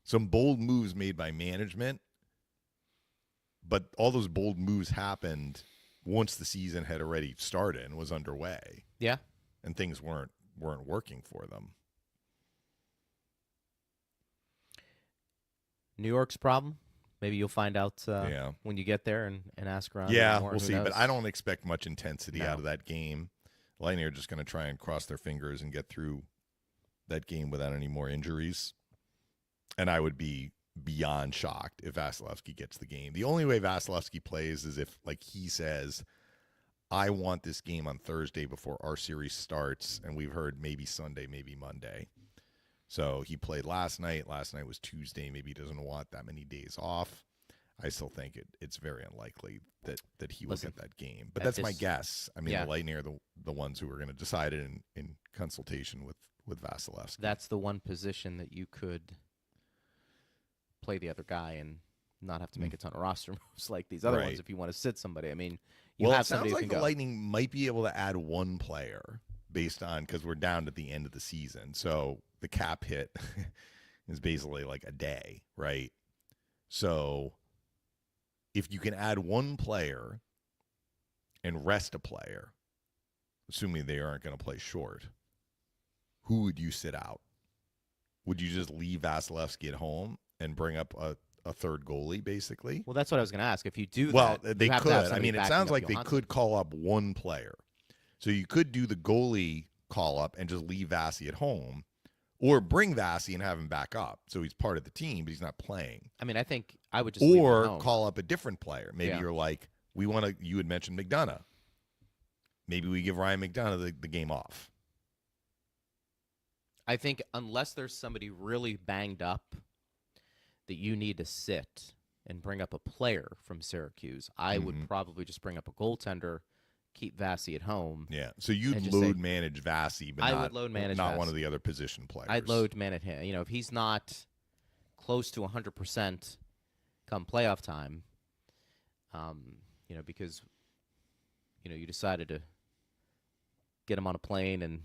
Some bold moves made by management, but all those bold moves happened once the season had already started and was underway. Yeah. And things weren't working for them. New York's problem? Maybe you'll find out when you get there and ask around. Yeah, more. we'll Who see. knows? But I don't expect much intensity out of that game. Lightning are just going to try and cross their fingers and get through that game without any more injuries. And I would be beyond shocked if Vasilevsky gets the game. The only way Vasilevsky plays is if, like, he says, I want this game on Thursday before our series starts, and we've heard maybe Sunday, maybe Monday. So he played last night. Last night was Tuesday. Maybe he doesn't want that many days off. I still think it's very unlikely that he will Listen, get that game. But that's my guess. I mean, yeah. the Lightning are the ones who are going to decide it in consultation with Vasilevsky. That's the one position that you could play the other guy and not have to make a ton of roster moves like these other ones if you want to sit somebody. I mean, you have somebody who can go. The Lightning might be able to add one player based on, because we're down at the end of the season. So the cap hit is basically like a day, right? So if you can add one player and rest a player, assuming they aren't going to play short, who would you sit out? Would you just leave Vasilevsky at home and bring up a third goalie, basically? Well, that's what I was going to ask. If you do well, that, they could. I mean, it sounds like Johansson. they could call up one player. So you could do the goalie call up and just leave Vasi at home, or bring Vasi and have him back up. So he's part of the team, but he's not playing. I mean, I think I would just leave him at or home. call up a different player. Maybe you're like, you had mentioned McDonough. Maybe we give Ryan McDonough the game off. I think unless there's somebody really banged up that you need to sit and bring up a player from Syracuse, I would probably just bring up a goaltender, keep Vasi at home. Yeah, so you'd load manage Vasi, but would load manage not Vasi. one of the other position players. I'd load manage him. You know, if he's not close to 100% come playoff time, because, you decided to get him on a plane and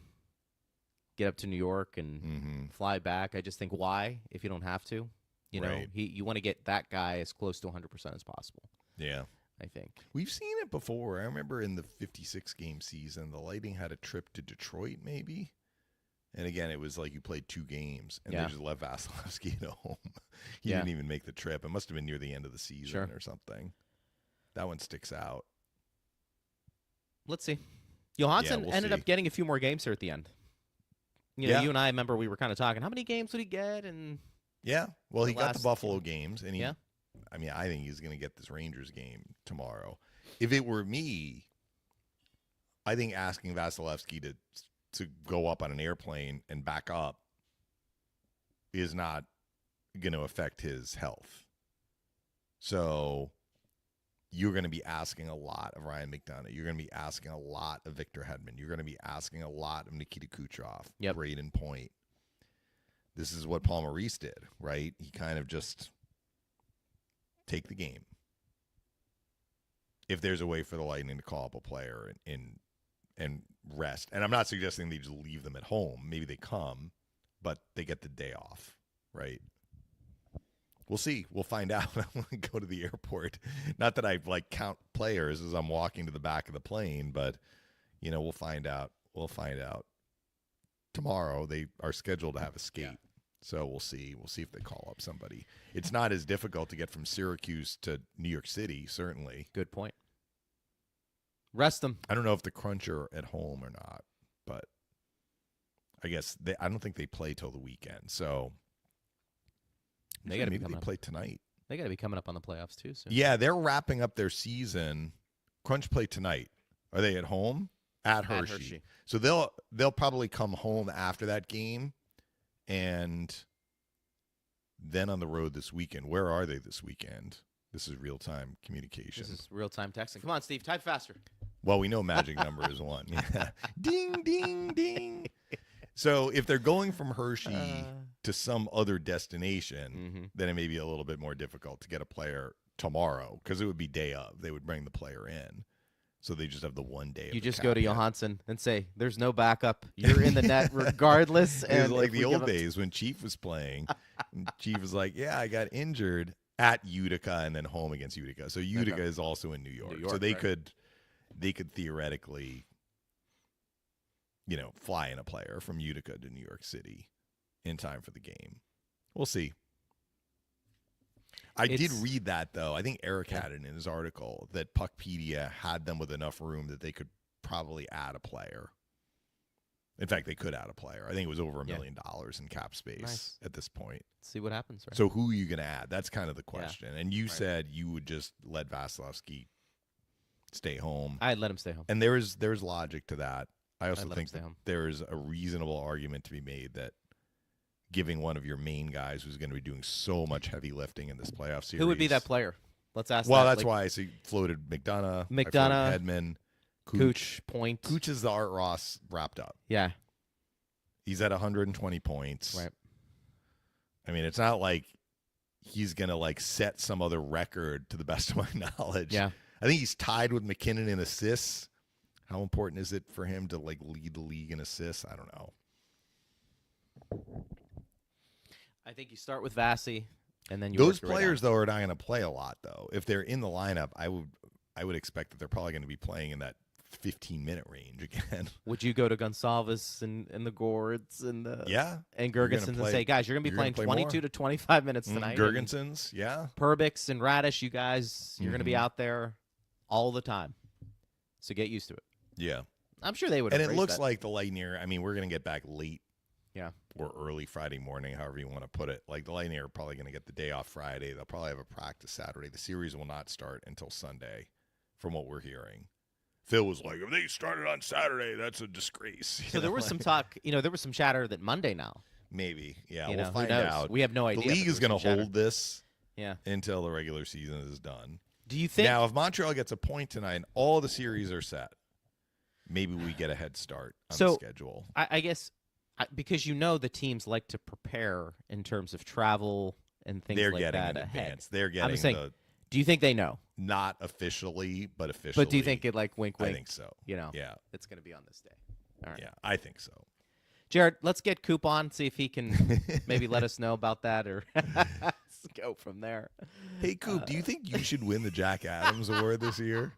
get up to New York and fly back. I just think, why, if you don't have to? You want to get that guy as close to 100% as possible. Yeah. I think. We've seen it before. I remember in the 56-game season, the Lightning had a trip to Detroit, maybe. And again, it was like you played 2 games, and they just left Vasilevsky at home. He didn't even make the trip. It must have been near the end of the season or something. That one sticks out. Let's see. Johansson ended up getting a few more games here at the end. You and I remember we were kind of talking, how many games would he get? And well, he got the Buffalo games, and I think he's going to get this Rangers game tomorrow. If it were me, I think asking Vasilevsky to go up on an airplane and back up is not going to affect his health. So you're going to be asking a lot of Ryan McDonough. You're going to be asking a lot of Victor Hedman. You're going to be asking a lot of Nikita Kucherov, Braden Point. This is what Paul Maurice did, right? He kind of just take the game. If there's a way for the Lightning to call up a player and rest, and I'm not suggesting they just leave them at home. Maybe they come, but they get the day off, right? We'll see. We'll find out when we go to the airport. Not that I count players as I'm walking to the back of the plane, but we'll find out. We'll find out tomorrow. They are scheduled to have a skate, so we'll see. We'll see if they call up somebody. It's not as difficult to get from Syracuse to New York City, certainly. Good point. Rest them. I don't know if the Crunch are at home or not, but I guess I don't think they play till the weekend. So they got to play tonight. They got to be coming up on the playoffs too. So. Yeah, they're wrapping up their season. Crunch play tonight. Are they at home? At Hershey. So they'll probably come home after that game, and then on the road this weekend. Where are they this weekend? This is real-time communication. This is real-time texting. Come on, Steve, type faster. Well, we know magic number is 1. Yeah. Ding, ding, ding. So if they're going from Hershey to some other destination, then it may be a little bit more difficult to get a player tomorrow, because it would be day of. They would bring the player in. So they just have the one day. You just go to Johansson and say, there's no backup. You're in the net regardless. It was like the old days when Chief was playing. Chief was like, I got injured at Utica and then home against Utica. So Utica is also in New York. So they could theoretically, fly in a player from Utica to New York City in time for the game. We'll see. I did read that, though. I think Eric had it in his article that Puckpedia had them with enough room that they could probably add a player. In fact, they could add a player. I think it was over $1 million in cap space at this point. See what happens. Right? So who are you going to add? That's kind of the question. Yeah. And you said you would just let Vasilevsky stay home. I'd let him stay home. And there's logic to that. I also think that there's a reasonable argument to be made that giving one of your main guys who's going to be doing so much heavy lifting in this playoff series. Who would be that player? Let's ask. Well, that. that's why I floated McDonough, Hedman, Cooch, Point. Cooch is the Art Ross wrapped up. Yeah, he's at 120 points. right. I mean, it's not like he's gonna like set some other record to the best of my knowledge. Yeah, I think he's tied with McKinnon in assists. How important is it for him to like lead the league in assists? I don't know. I think you start with Vassie, and then you Those work your way players down. though are not going to play a lot though. If they're in the lineup, I would expect that they're probably going to be playing in that 15-minute range again. Would you go to Gonsalves and the Gourds and the and Gergensons and say, guys, you're going to be playing 22 to 25 minutes tonight? Gergensons, yeah. Perbix and Radish, you guys, you're going to be out there all the time. So get used to it. Yeah. I'm sure they would. And it looks like the Lightning, I mean, we're going to get back late. Yeah. Or early Friday morning, however you want to put it. Like the Lightning are probably going to get the day off Friday. They'll probably have a practice Saturday. The series will not start until Sunday, from what we're hearing. Phil was like, if they started on Saturday, that's a disgrace. So there was some talk, there was some chatter that Monday now. Maybe. Yeah, we'll find out. We have no idea. The league is going to hold this until the regular season is done. Do you think? Now, if Montreal gets a point tonight and all the series are set, maybe we get a head start on the schedule. I guess because the teams like to prepare in terms of travel and things like that in ahead. Advance. They're getting I'm saying, do you think they know? Not officially, but officially. But do you think it like wink, wink? I think so. Yeah. It's going to be on this day. All right. Yeah, I think so. Jared, let's get Coop on, see if he can maybe let us know about that or let's go from there. Hey, Coop, do you think you should win the Jack Adams Award this year?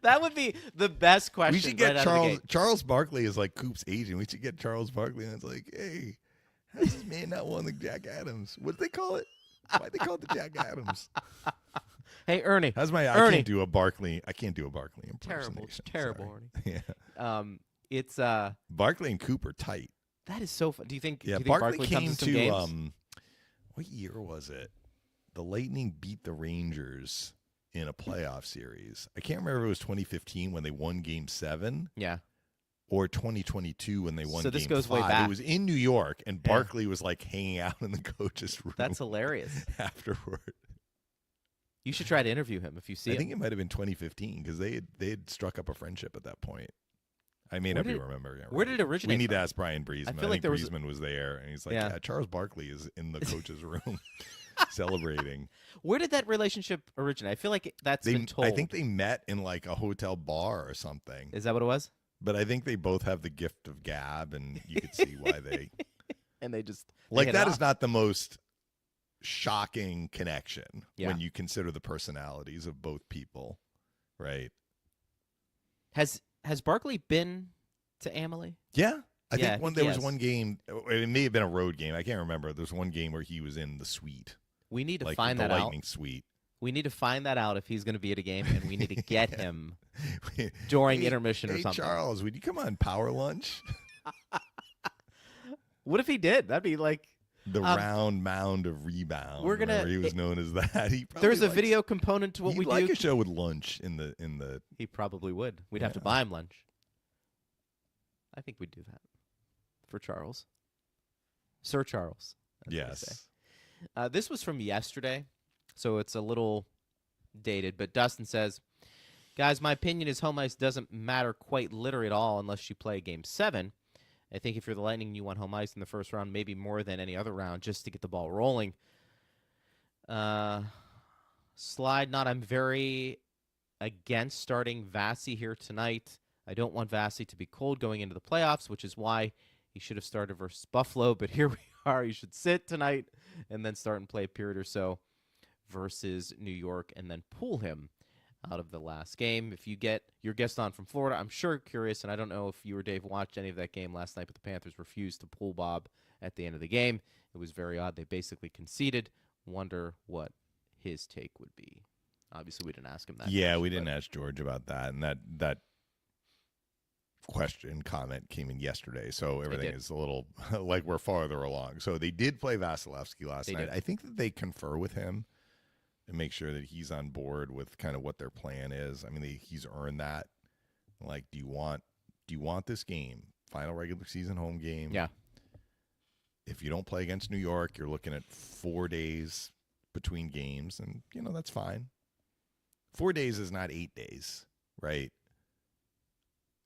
That would be the best question. We should get right Charles Barkley is like Coop's agent. We should get Charles Barkley, and it's like, hey, how's this man not won the Jack Adams? What do they call it? Why'd they call it the Jack Adams? Hey, Ernie. I can't do a Barkley impersonation. Terrible, Ernie. Yeah. It's Barkley and Coop are tight. That is so fun. Do you think? Yeah, do you think Barkley came comes to some games? What year was it? The Lightning beat the Rangers in a playoff series. I can't remember if it was 2015 when they won Game 7. Yeah. Or 2022 when they won Game 5. So this goes way back. It was in New York, and Barkley was like hanging out in the coach's room. That's hilarious. Afterward. You should try to interview him if you see him. I think it might have been 2015 because they had struck up a friendship at that point. I may not be remembering. Where did it originate? We need to ask Brian Briesman. I feel like Briesman was there, and he's like, Charles Barkley is in the coach's room celebrating. Where did that relationship originate? I feel like that's been told. I think they met in like a hotel bar or something. Is that what it was? But I think they both have the gift of gab, and you could see why they. And they just that is not the most shocking connection when you consider the personalities of both people, right? Has Barkley been to Amalie? Yeah. I think there was one game, it may have been a road game. I can't remember. There's one game where he was in the suite. We need to find that out. The Lightning suite. We need to find that out if he's going to be at a game, and we need to get him during intermission or something. Hey, Charles, would you come on Power Lunch? What if he did? That'd be like the round mound of rebound. He was known as that. There's a video component to what we do. He'd like a show with lunch in the. He probably would. We'd have to buy him lunch. I think we'd do that for Charles, Sir Charles. Yes. This was from yesterday, so it's a little dated. But Dustin says, "Guys, my opinion is home ice doesn't matter quite literally at all unless you play Game 7. I think if you're the Lightning, you want home ice in the first round, maybe more than any other round, just to get the ball rolling." Slide not. I'm very against starting Vassie here tonight. I don't want Vassie to be cold going into the playoffs, which is why he should have started versus Buffalo. But here we are. He should sit tonight and then start and play a period or so versus New York and then pull him out of the last game. If you get your guest on from Florida, I'm sure curious, and I don't know if you or Dave watched any of that game last night, but the Panthers refused to pull Bob at the end of the game. It was very odd. They basically conceded. Wonder what his take would be. Obviously, we didn't ask him that. Yeah, we didn't ask George about that, and that comment came in yesterday, so everything is a little like we're farther along. So they did play Vasilevsky last night. I think that they confer with him and make sure that he's on board with kind of what their plan is. I mean, he's earned that. Like, do you want this game, final regular season home game? Yeah. If you don't play against New York, you're looking at 4 days between games, and, that's fine. 4 days is not 8 days, right?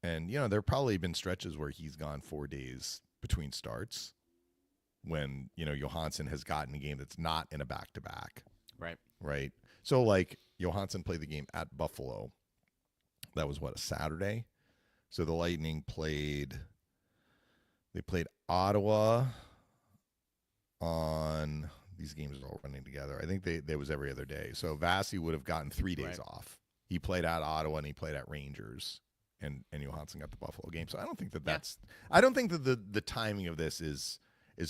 And, there probably been stretches where he's gone 4 days between starts when, Johansson has gotten a game that's not in a back-to-back. Right. Right. So, like, Johansson played the game at Buffalo. That was, a Saturday? So the Lightning played Ottawa on, these games are all running together. I think they was every other day. So Vasi would have gotten 3 days off. He played at Ottawa and he played at Rangers, and Johansson got the Buffalo game. So I don't think I don't think that the timing of this is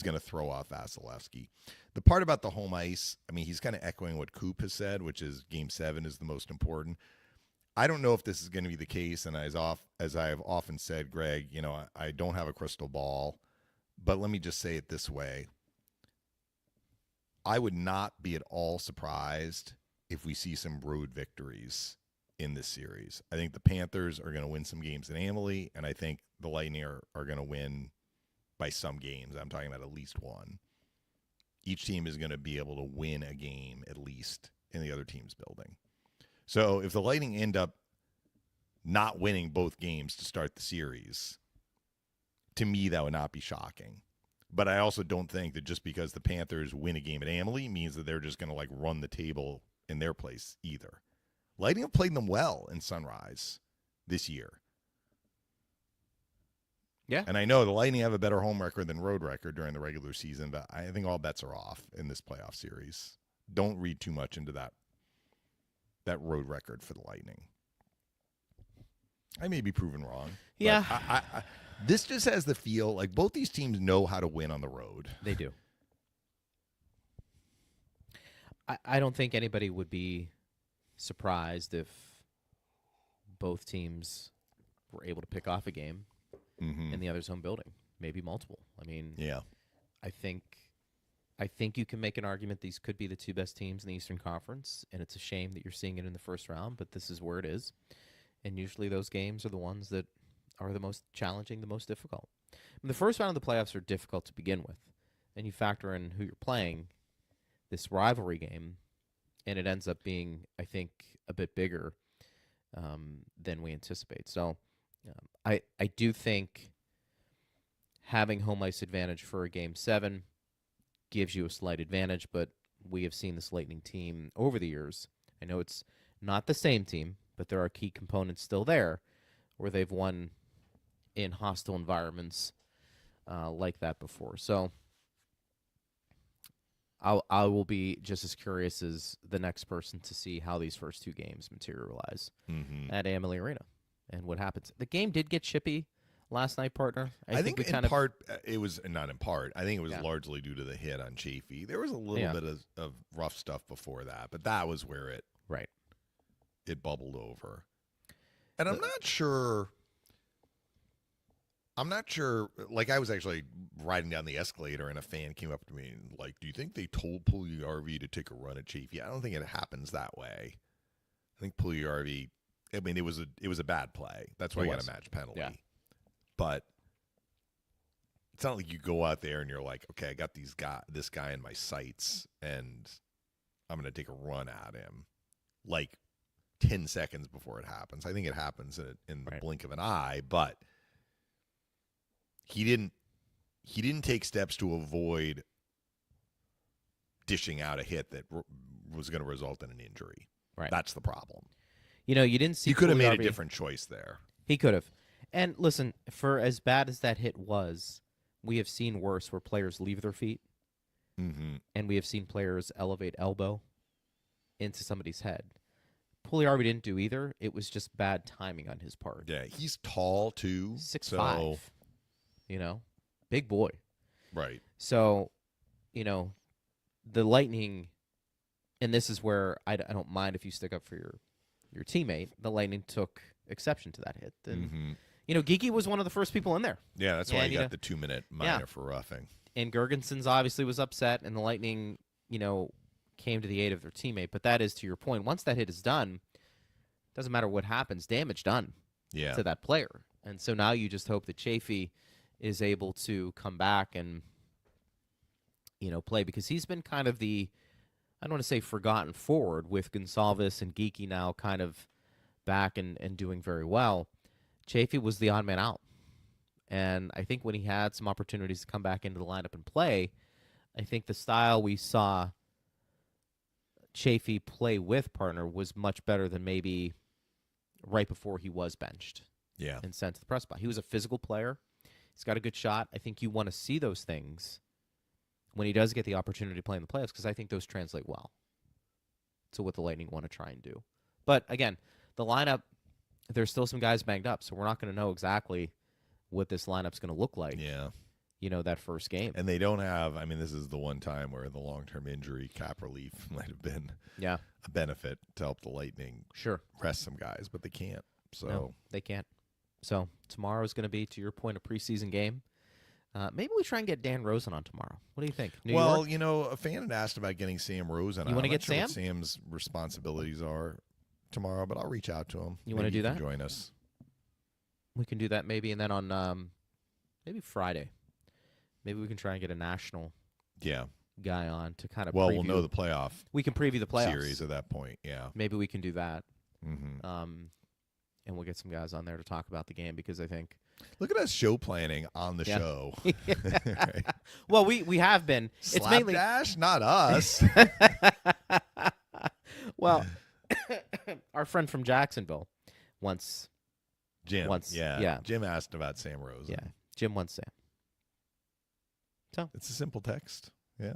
going to throw off Vasilevsky. The part about the home ice, I mean, he's kind of echoing what Coop has said, which is Game 7 is the most important. I don't know if this is going to be the case, and as I have often said, Greg, I don't have a crystal ball, but let me just say it this way. I would not be at all surprised if we see some road victories in this series. I think the Panthers are going to win some games in Amalie, and I think the Lightning are going to win by some games. I'm talking about at least one. Each team is going to be able to win a game at least in the other team's building. So if the Lightning end up not winning both games to start the series, to me, that would not be shocking. But I also don't think that just because the Panthers win a game at Amalie means that they're just going to run the table in their place either. Lightning have played them well in Sunrise this year. Yeah. And I know the Lightning have a better home record than road record during the regular season, but I think all bets are off in this playoff series. Don't read too much into that road record for the Lightning. I may be proven wrong. Yeah. I this just has the feel like both these teams know how to win on the road. They do. I don't think anybody would be surprised if both teams were able to pick off a game in the other's home building, maybe multiple. I mean, yeah. I think you can make an argument these could be the two best teams in the Eastern Conference, and it's a shame that you're seeing it in the first round, but this is where it is. And usually those games are the ones that are the most challenging, the most difficult. The first round of the playoffs are difficult to begin with. And you factor in who you're playing, this rivalry game, and it ends up being, I think, a bit bigger than we anticipate. So I do think having home ice advantage for a Game 7 gives you a slight advantage, but we have seen this Lightning team over the years. I know it's not the same team, but there are key components still there where they've won in hostile environments like that before. So I will be just as curious as the next person to see how these first two games materialize at Amalie Arena and what happens. The game did get chippy last night, partner. I think in part, it was not in part. I think it was largely due to the hit on Chafee. There was a little bit of rough stuff before that, but that was where it bubbled over. And I'm not sure. Like, I was actually riding down the escalator, and a fan came up to me and do you think they told Puljujärvi to take a run at Chafee? I don't think it happens that way. I think Puljujärvi. I mean, it was a bad play. That's why he got a match penalty. Yeah. But it's not like you go out there and you're like, okay, I got this guy in my sights, and I'm going to take a run at him, 10 seconds before it happens. I think it happens in the blink of an eye, but he didn't take steps to avoid dishing out a hit that was going to result in an injury. Right. That's the problem. You didn't see. He could have made a different choice there. He could have. And listen, for as bad as that hit was, we have seen worse where players leave their feet, and we have seen players elevate elbow into somebody's head. Puljujärvi didn't do either. It was just bad timing on his part. Yeah, he's tall too. 6'5". Big boy. Right. So, the Lightning, and this is where I don't mind if you stick up for your teammate. The Lightning took exception to that hit. And, Geekie was one of the first people in there. Yeah, that's why he got the 2-minute minor for roughing. And Gergensons obviously was upset, and the Lightning, came to the aid of their teammate. But that is, to your point, once that hit is done, doesn't matter what happens, damage done to that player. And so now you just hope that Chafee is able to come back and, play, because he's been kind of the I don't want to say forgotten forward with Gonsalves and Geeky now kind of back and doing very well. Chafee was the odd man out. And I think when he had some opportunities to come back into the lineup and play, I think the style we saw Chafee play with partner was much better than maybe right before he was benched. Yeah. And sent to the press spot. He was a physical player. He's got a good shot. I think you want to see those things when he does get the opportunity to play in the playoffs, because I think those translate well to what the Lightning want to try and do. But again, the lineup, there's still some guys banged up, so we're not going to know exactly what this lineup's going to look like. Yeah. That first game. And they don't have, this is the one time where the long-term injury cap relief might have been a benefit to help the Lightning rest some guys, but they can't. So no, they can't. So tomorrow is going to be, to your point, a preseason game. Maybe we try and get Dan Rosen on tomorrow. What do you think? New York? A fan had asked about getting Sam Rosen. You want to get Sam? Sam? What Sam's responsibilities are tomorrow, but I'll reach out to him. You want to do that? Join us. We can do that maybe, and then on maybe Friday, maybe we can try and get a national guy on to kind of we'll know the playoff. We can preview the playoff series at that point. Yeah, maybe we can do that. Mm-hmm. And we'll get some guys on there to talk about the game, because I think. Look at us show planning on the show. Right. Well, we have been. It's mainly Slapdash, not us. Well, our friend from Jacksonville once. Jim. Yeah. Jim asked about Sam Rosen. Yeah. Jim wants Sam. So it's a simple text. Yeah.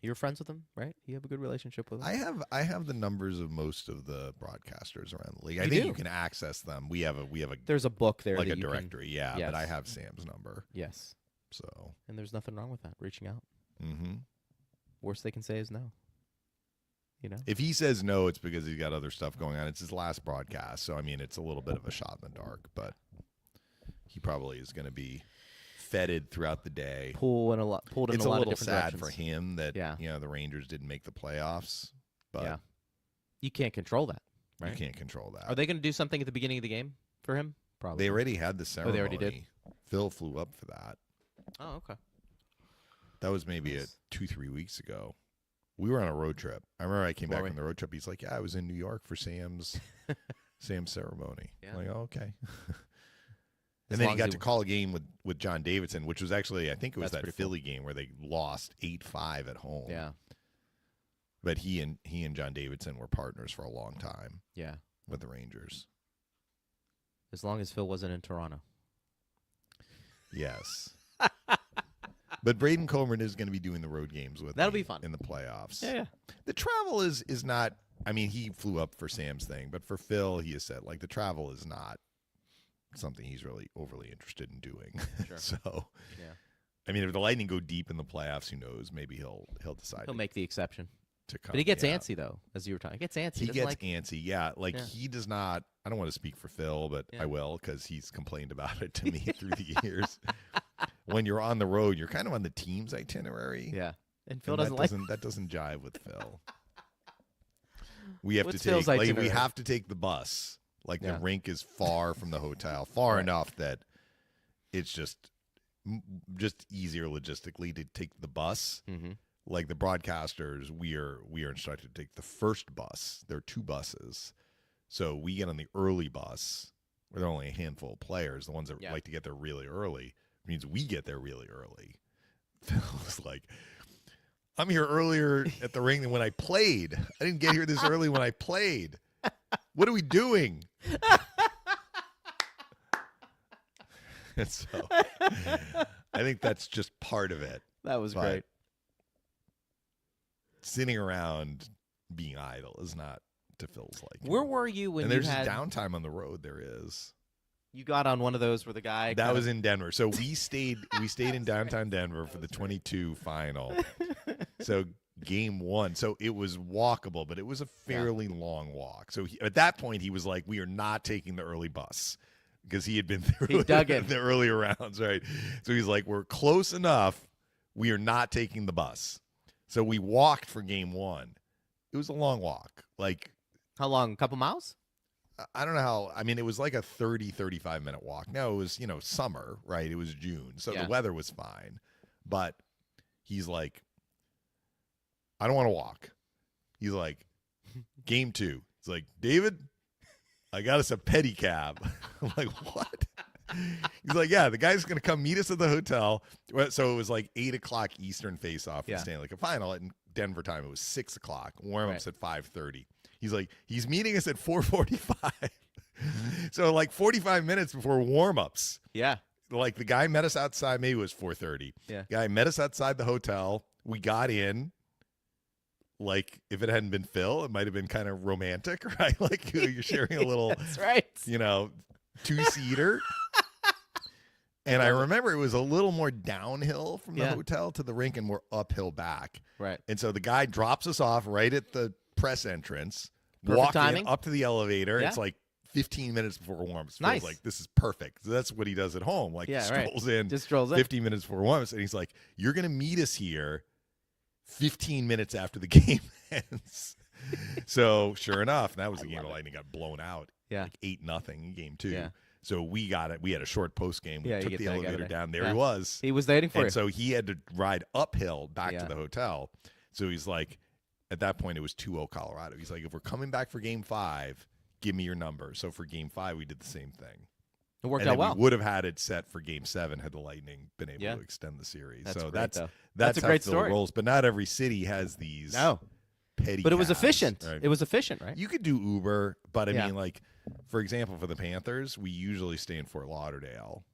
You're friends with him, right? You have a good relationship with him. I have the numbers of most of the broadcasters around the league. I think you can access them. We have a There's a book there, like that a directory. Yes. But I have Sam's number. Yes. So. And there's nothing wrong with that. Reaching out. Mm-hmm. Worst they can say is no. If he says no, it's because he's got other stuff going on. It's his last broadcast, so it's a little bit of a shot in the dark. But he probably is going to be feted throughout the day. Pulled in a lot of different It's a little sad directions. for him that the Rangers didn't make the playoffs. But you can't control that, right? You can't control that. Are they going to do something at the beginning of the game for him? Probably. They already had the ceremony. Oh, they already did? Phil flew up for that. Oh, okay. That was maybe 2-3 weeks ago. We were on a road trip. I remember I came back from the road trip. He's like, "Yeah, I was in New York for Sam's ceremony." Yeah. I'm like, "Oh, okay." And then he got to call a game with John Davidson, which was actually, I think it was that Philly game where they lost 8-5 at home. Yeah. But he and John Davidson were partners for a long time. Yeah. With the Rangers. As long as Phil wasn't in Toronto. Yes. But Braden Coleman is going to be doing the road games with That'll be fun in the playoffs. Yeah. The travel is not, he flew up for Sam's thing, but for Phil, he has said, the travel is not something he's really overly interested in doing. Sure. So, if the Lightning go deep in the playoffs, who knows? Maybe he'll decide. He'll make the exception. To come. But he gets antsy, though, as you were talking. He gets antsy. He gets antsy, He does not, I don't want to speak for Phil, but I will, because he's complained about it to me through the years. When you're on the road, you're kind of on the team's itinerary. Yeah. And Phil doesn't that doesn't jive with Phil. We have we have to take the bus. The rink is far from the hotel, far enough that it's just easier logistically to take the bus. Mm-hmm. Like the broadcasters, we are instructed to take the first bus. There are 2 buses, so we get on the early bus. Where there are only a handful of players. The ones that like to get there really early means we get there really early. Phil's like, I'm here earlier at the ring than when I played. I didn't get here this early when I played. What are we doing? And so I think that's just part of it. That was great. Sitting around being idle is not to Phil's liking. Where were you when there's downtime on the road? There is. You got on one of those where the guy that was in Denver. So we stayed in downtown Denver for the 22 final. So game 1. So it was walkable, but it was a fairly long walk. So at that point he was like, we are not taking the early bus, because he had been through the earlier rounds, right? So he's like, we're close enough. We are not taking the bus. So we walked for game 1. It was a long walk. How long? A couple miles? I don't know how. It was like a 35 minute walk. No, it was, summer, right? It was June. So the weather was fine. But he's like, I don't want to walk. He's like, game 2. He's like, David, I got us a pedicab. I'm like, what? He's like, yeah, the guy's going to come meet us at the hotel. So it was like 8 o'clock Eastern face-off in Stanley Cup final in Denver time. It was 6 o'clock. Warm-up's at 5:30. He's like, he's meeting us at 4:45. So like 45 minutes before warm-ups. Yeah. Like the guy met us outside. Maybe it was 4:30. Yeah. Guy met us outside the hotel. We got in. Like if it hadn't been Phil, it might have been kind of romantic, right? Like you're sharing a little, That's right. 2-seater. And I remember it was a little more downhill from the hotel to the rink and more uphill back. Right. And so the guy drops us off right at the press entrance, Perfect walk timing. in up to the elevator. Yeah. It's like 15 minutes before warm-ups. Nice. Feels like this is perfect. So that's what he does at home. Like strolls in, just strolls in 15 minutes before warm-ups. And he's like, you're going to meet us here 15 minutes after the game ends. So sure enough, that was the game the Lightning got blown out. Yeah. Like 8-0 in game 2. Yeah. So we got it. We had a short post game. We took the elevator down. There he was. He was waiting for you. And so he had to ride uphill back to the hotel. So he's like, at that point, it was 2-0 Colorado. He's like, if we're coming back for game 5, give me your number. So for game 5, we did the same thing. It worked out well. We would have had it set for game 7 had the Lightning been able to extend the series. That's so great, that's a how great Phil story. rolls. But not every city has these petty But it was cabs, efficient. right? It was efficient, right? You could do Uber, but I mean, like, for example, for the Panthers, we usually stay in Fort Lauderdale,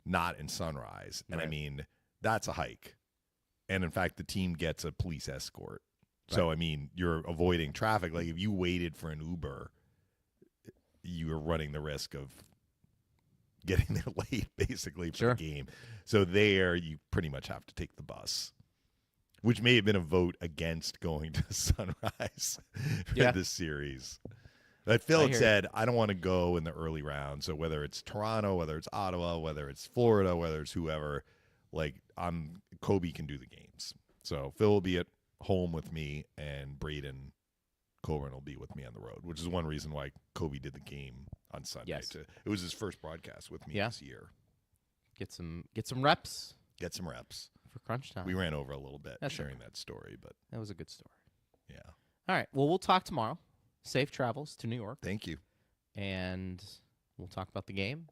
not in Sunrise. And I mean, that's a hike. And in fact, the team gets a police escort. Right. So, I mean, you're avoiding traffic. Like, if you waited for an Uber, you are running the risk of getting there late, basically, for the game. So there, you pretty much have to take the bus, which may have been a vote against going to Sunrise for this series. But Phil had said, I don't want to go in the early round. So whether it's Toronto, whether it's Ottawa, whether it's Florida, whether it's whoever, like, Kobe can do the games. So Phil will be at home with me, and Braden Coburn will be with me on the road, which is one reason why Kobe did the game on Sunday. Yes. It was his first broadcast with me this year. Get some reps. Get some reps. For crunch time. We ran over a little bit sharing that story, but that was a good story. Yeah. All right. Well, we'll talk tomorrow. Safe travels to New York. Thank you. And we'll talk about the game.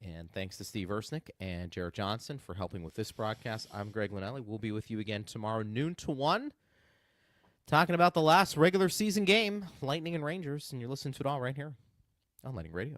And thanks to Steve Ersnick and Jared Johnson for helping with this broadcast. I'm Greg Linnelli. We'll be with you again tomorrow, noon to 1, talking about the last regular season game, Lightning and Rangers. And you're listening to it all right here on Lightning Radio.